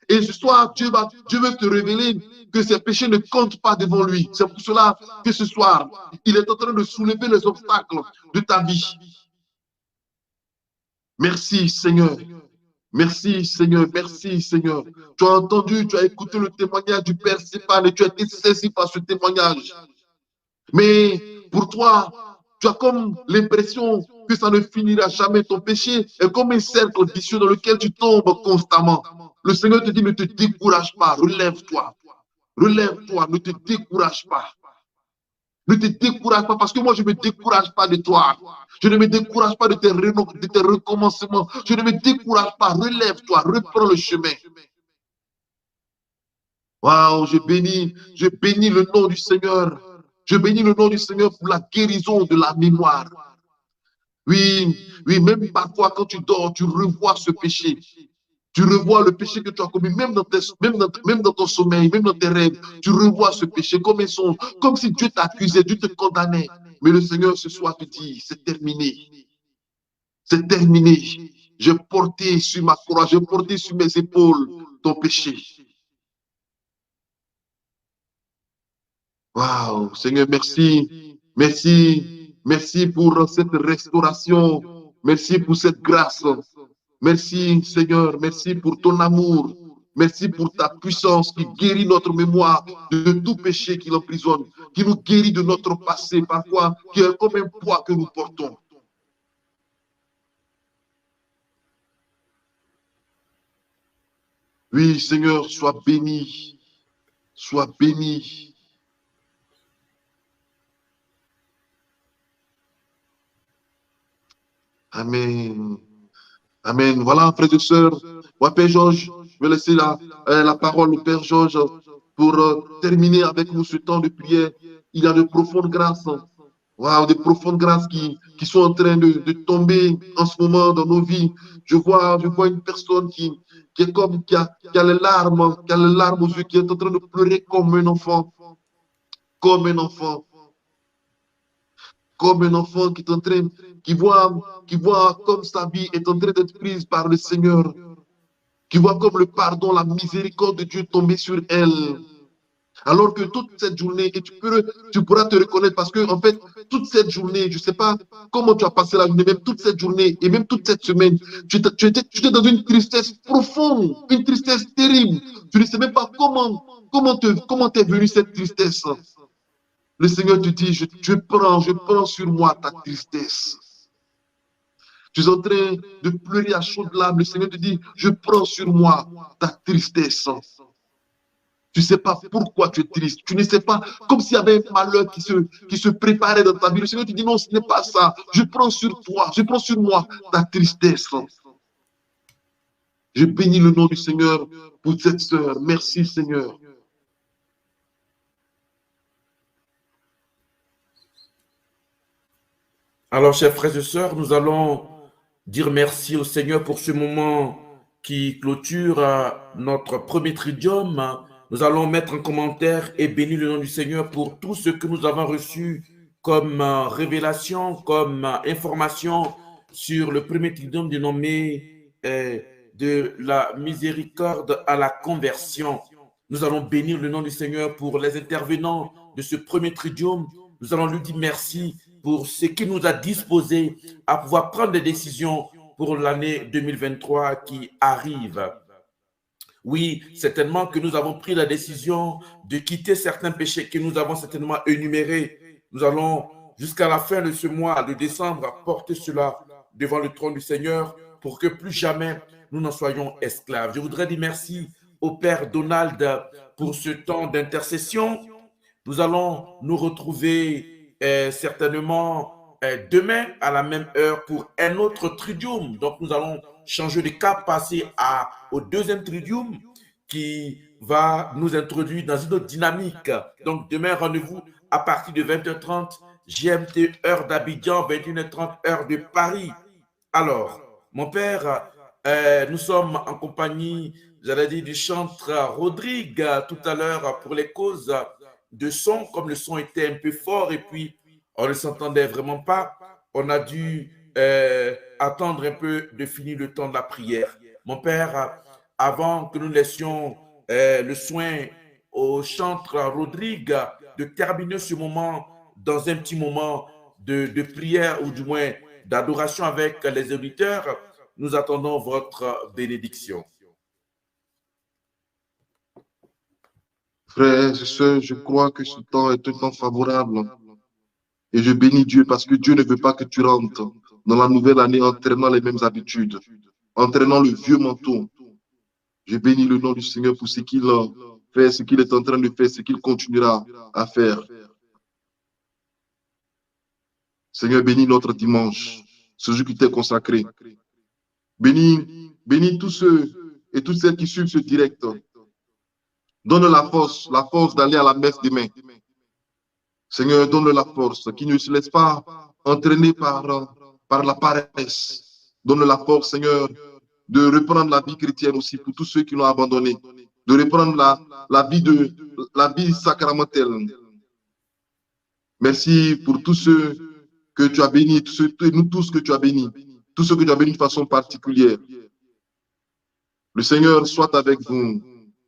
Et ce soir, Dieu veut te révéler que ces péchés ne comptent pas devant lui. C'est pour cela que ce soir, il est en train de soulever les obstacles de ta vie. Merci Seigneur. Merci Seigneur. Merci Seigneur. Tu as entendu, tu as écouté le témoignage du Père Stéphane et tu as été saisi par ce témoignage. Mais pour toi, tu as comme l'impression que ça ne finira jamais. Ton péché est comme un cercle vicieux dans lequel tu tombes constamment. Le Seigneur te dit, ne te décourage pas, relève-toi. Relève-toi, ne te décourage pas. Ne te décourage pas, parce que moi, je ne me décourage pas de toi. Je ne me décourage pas de tes recommencements. Je ne me décourage pas. Relève-toi, reprends le chemin. Waouh, je bénis le nom du Seigneur. Je bénis le nom du Seigneur pour la guérison de la mémoire. Oui, même parfois quand tu dors, tu revois ce péché. Tu revois le péché que tu as commis, même même dans ton sommeil, même dans tes rêves. Tu revois ce péché comme un songe, comme si Dieu t'accusait, Dieu te condamnait. Mais le Seigneur ce soir te dit, c'est terminé. C'est terminé. J'ai porté sur ma croix, j'ai porté sur mes épaules ton péché. Waouh, Seigneur, merci. Merci. Merci pour cette restauration. Merci pour cette grâce. Merci, Seigneur. Merci pour ton amour. Merci pour ta puissance qui guérit notre mémoire de tout péché qui l'emprisonne, qui nous guérit de notre passé, parfois, qui est comme un poids que nous portons. Oui, Seigneur, sois béni. Sois béni. Amen. Amen. Voilà, frères et sœurs. Ouais, Père Georges, je vais laisser la parole au Père Georges pour terminer avec nous ce temps de prière. Il y a de profondes grâces. Wow, des profondes grâces qui sont en train de tomber en ce moment dans nos vies. Je vois une personne qui est comme, qui a les larmes aux yeux, qui est en train de pleurer comme un enfant. Comme un enfant. Comme un enfant qui est en train, qui voit comme sa vie est en train d'être prise par le Seigneur, qui voit comme le pardon, la miséricorde de Dieu tomber sur elle. Alors que toute cette journée, et tu pourras te reconnaître parce que, en fait, toute cette journée, je ne sais pas comment tu as passé la journée, même toute cette journée et même toute cette semaine, tu étais dans une tristesse profonde, une tristesse terrible. Tu ne sais même pas comment t'est venue cette tristesse. Le Seigneur te dit, je prends sur moi ta tristesse. Tu es en train de pleurer à chaudes larmes. Le Seigneur te dit, je prends sur moi ta tristesse. Tu ne sais pas pourquoi tu es triste. Tu ne sais pas, comme s'il y avait un malheur qui se préparait dans ta vie. Le Seigneur te dit, non, ce n'est pas ça. Je prends sur toi, je prends sur moi ta tristesse. Je bénis le nom du Seigneur pour cette sœur. Merci, Seigneur. Alors, chers frères et sœurs, nous allons dire merci au Seigneur pour ce moment qui clôture notre premier tridium. Nous allons mettre en commentaire et bénir le nom du Seigneur pour tout ce que nous avons reçu comme révélation, comme information sur le premier tridium dénommé de la miséricorde à la conversion. Nous allons bénir le nom du Seigneur pour les intervenants de ce premier tridium. Nous allons lui dire merci pour ce qui nous a disposé à pouvoir prendre des décisions pour l'année 2023 qui arrive. Oui, certainement que nous avons pris la décision de quitter certains péchés que nous avons certainement énumérés. Nous allons, jusqu'à la fin de ce mois de décembre, porter cela devant le trône du Seigneur pour que plus jamais nous n'en soyons esclaves. Je voudrais dire merci au Père Donald pour ce temps d'intercession. Nous allons nous retrouver certainement demain à la même heure pour un autre tridium. Donc, nous allons changer de cap, passer au deuxième tridium qui va nous introduire dans une autre dynamique. Donc, demain, rendez-vous à partir de 20h30 GMT, heure d'Abidjan, 21h30, heure de Paris. Alors, mon père, nous sommes en compagnie, j'allais dire, du chanteur Rodrigue tout à l'heure pour les causes de son, comme le son était un peu fort et puis on ne s'entendait vraiment pas, on a dû attendre un peu de finir le temps de la prière. Mon père, avant que nous laissions le soin au chanteur Rodrigue de terminer ce moment dans un petit moment de prière ou du moins d'adoration avec les auditeurs, nous attendons votre bénédiction. Frères et sœurs, je crois que ce temps est un temps favorable. Et je bénis Dieu parce que Dieu ne veut pas que tu rentres dans la nouvelle année entraînant les mêmes habitudes, entraînant le vieux manteau. Je bénis le nom du Seigneur pour ce qu'il fait, ce qu'il est en train de faire, ce qu'il continuera à faire. Seigneur, bénis notre dimanche, ce jour qui t'est consacré. Bénis tous ceux et toutes celles qui suivent ce direct. Donne la force d'aller à la messe demain. Seigneur, donne la force, qui ne se laisse pas entraîner par la paresse. Donne la force, Seigneur, de reprendre la vie chrétienne aussi pour tous ceux qui l'ont abandonné, de reprendre la vie sacramentelle. Merci pour tous ceux que tu as bénis, nous tous que tu as bénis, tous ceux que tu as bénis de façon particulière. Le Seigneur soit avec vous.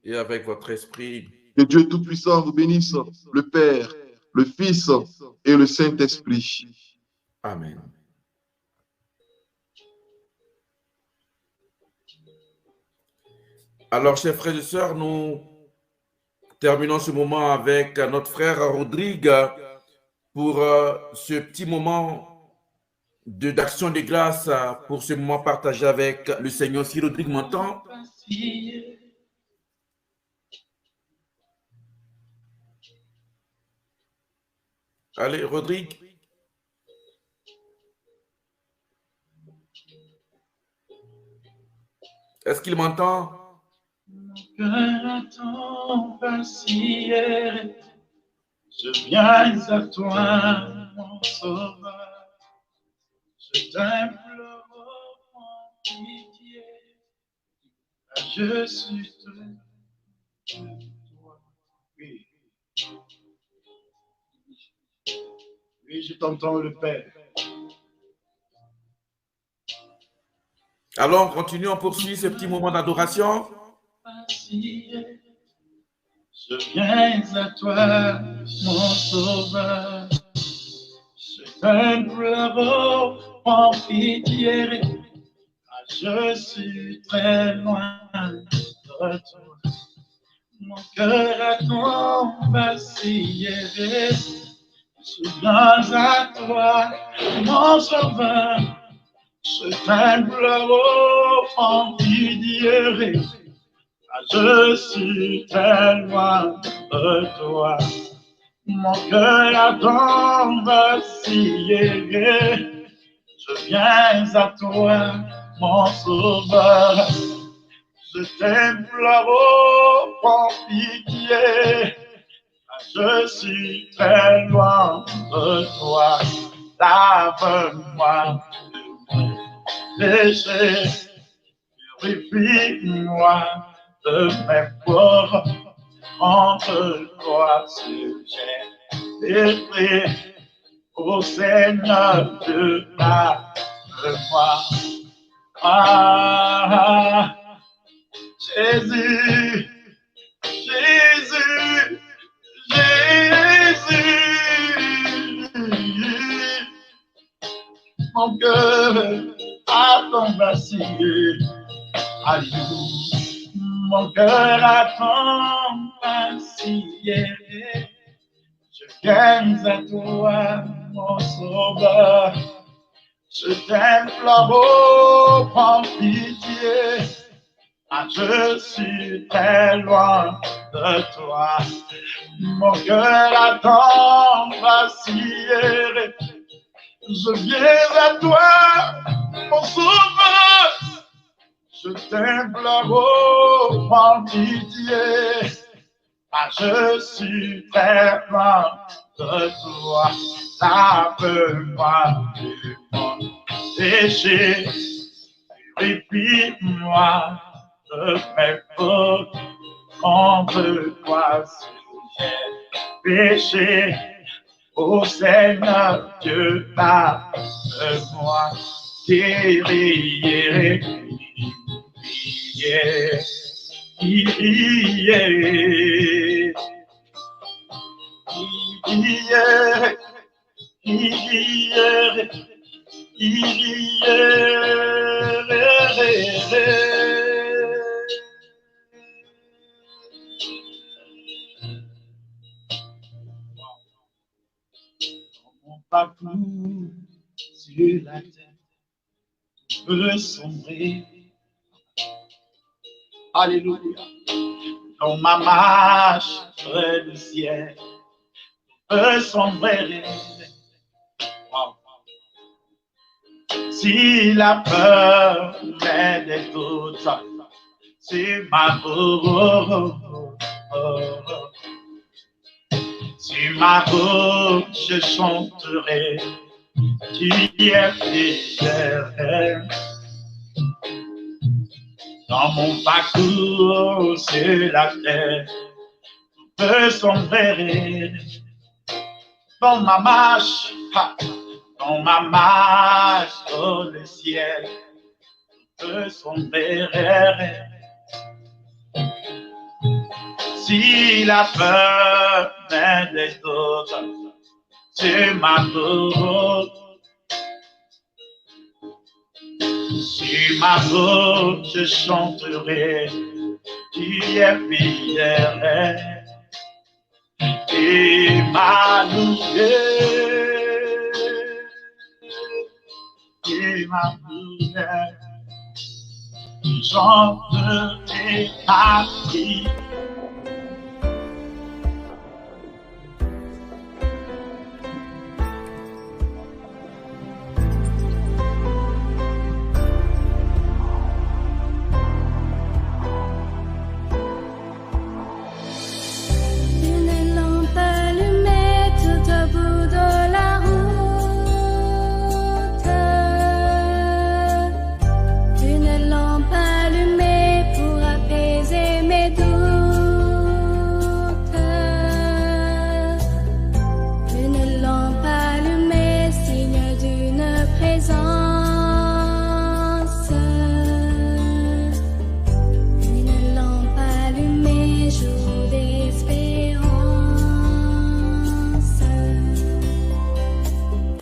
Et avec votre esprit. Que Dieu Tout-Puissant vous bénisse, le Père, le Fils et le Saint-Esprit. Amen. Alors, chers frères et sœurs, nous terminons ce moment avec notre frère Rodrigue pour ce petit moment d'action de grâce, pour ce moment partagé avec le Seigneur. Si Rodrigue m'entend. Allez, Rodrigue. Est-ce qu'il m'entend? Mon cœur attend vaciller. Je viens à toi, mon sauveur. Je t'implore en pitié. Je suis de toi. Oui. Oui, je t'entends, le Père. Alors, continuons, on poursuit ce petit moment d'adoration. Je viens à toi, mon sauveur. Je t'implore en pitié. Je suis très loin de toi. Mon cœur attend vaciller. Je viens à toi, mon sauveur. Je t'implore en pitié. Je suis très loin de toi. Mon cœur attend vaciller. Je viens à toi, mon sauveur. Je t'implore en pitié. Je suis très loin de toi. Lave-moi de mon péché. Purifie-moi de mes corps. Entre-toi sujet et au Seigneur Dieu, lave-moi. Ah, Jésus, Jésus, Jésus, mon cœur attend vaciller. Alléluia, mon cœur attend vaciller. Je viens à toi, mon sauveur. Je t'implore en pitié. Ah, je suis très loin de toi. Mon cœur attend vaciller. Je viens à toi, mon sauveur. Je t'implore en pitié. Ah, je suis très loin de toi. Lave-moi de mon péché. Purifie-moi de mes fautes. Contre toi, sujet péché. Ô Seigneur Dieu, lave-moi. Kyrie, mon parcours sur la terre peut sombrer. Alléluia. Dans ma marche près du ciel peut sombrer. Wow. Si la peur met des doutes, c'est ma route. Sur ma route, je chanterai qui est fidèle. Dans mon parcours sur la terre, peut sombrer. Dans ma marche dans le ciel, peut sombrer. Si la peur m'aide des autres, tu m'amours. Sur ma route, je chanterai, tu es fidèle et m'a loué, chanterai ta vie.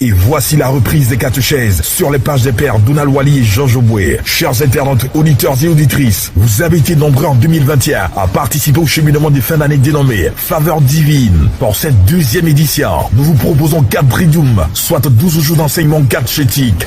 Et voici la reprise des catéchèses sur les pages des pères Donald Wally et Georges Oboué. Chers internautes, auditeurs et auditrices, vous avez été nombreux en 2021 à participer au cheminement des fins d'année dénommé Faveur Divine. Pour cette deuxième édition, nous vous proposons 4 tridiums, soit 12 jours d'enseignement catéchétique.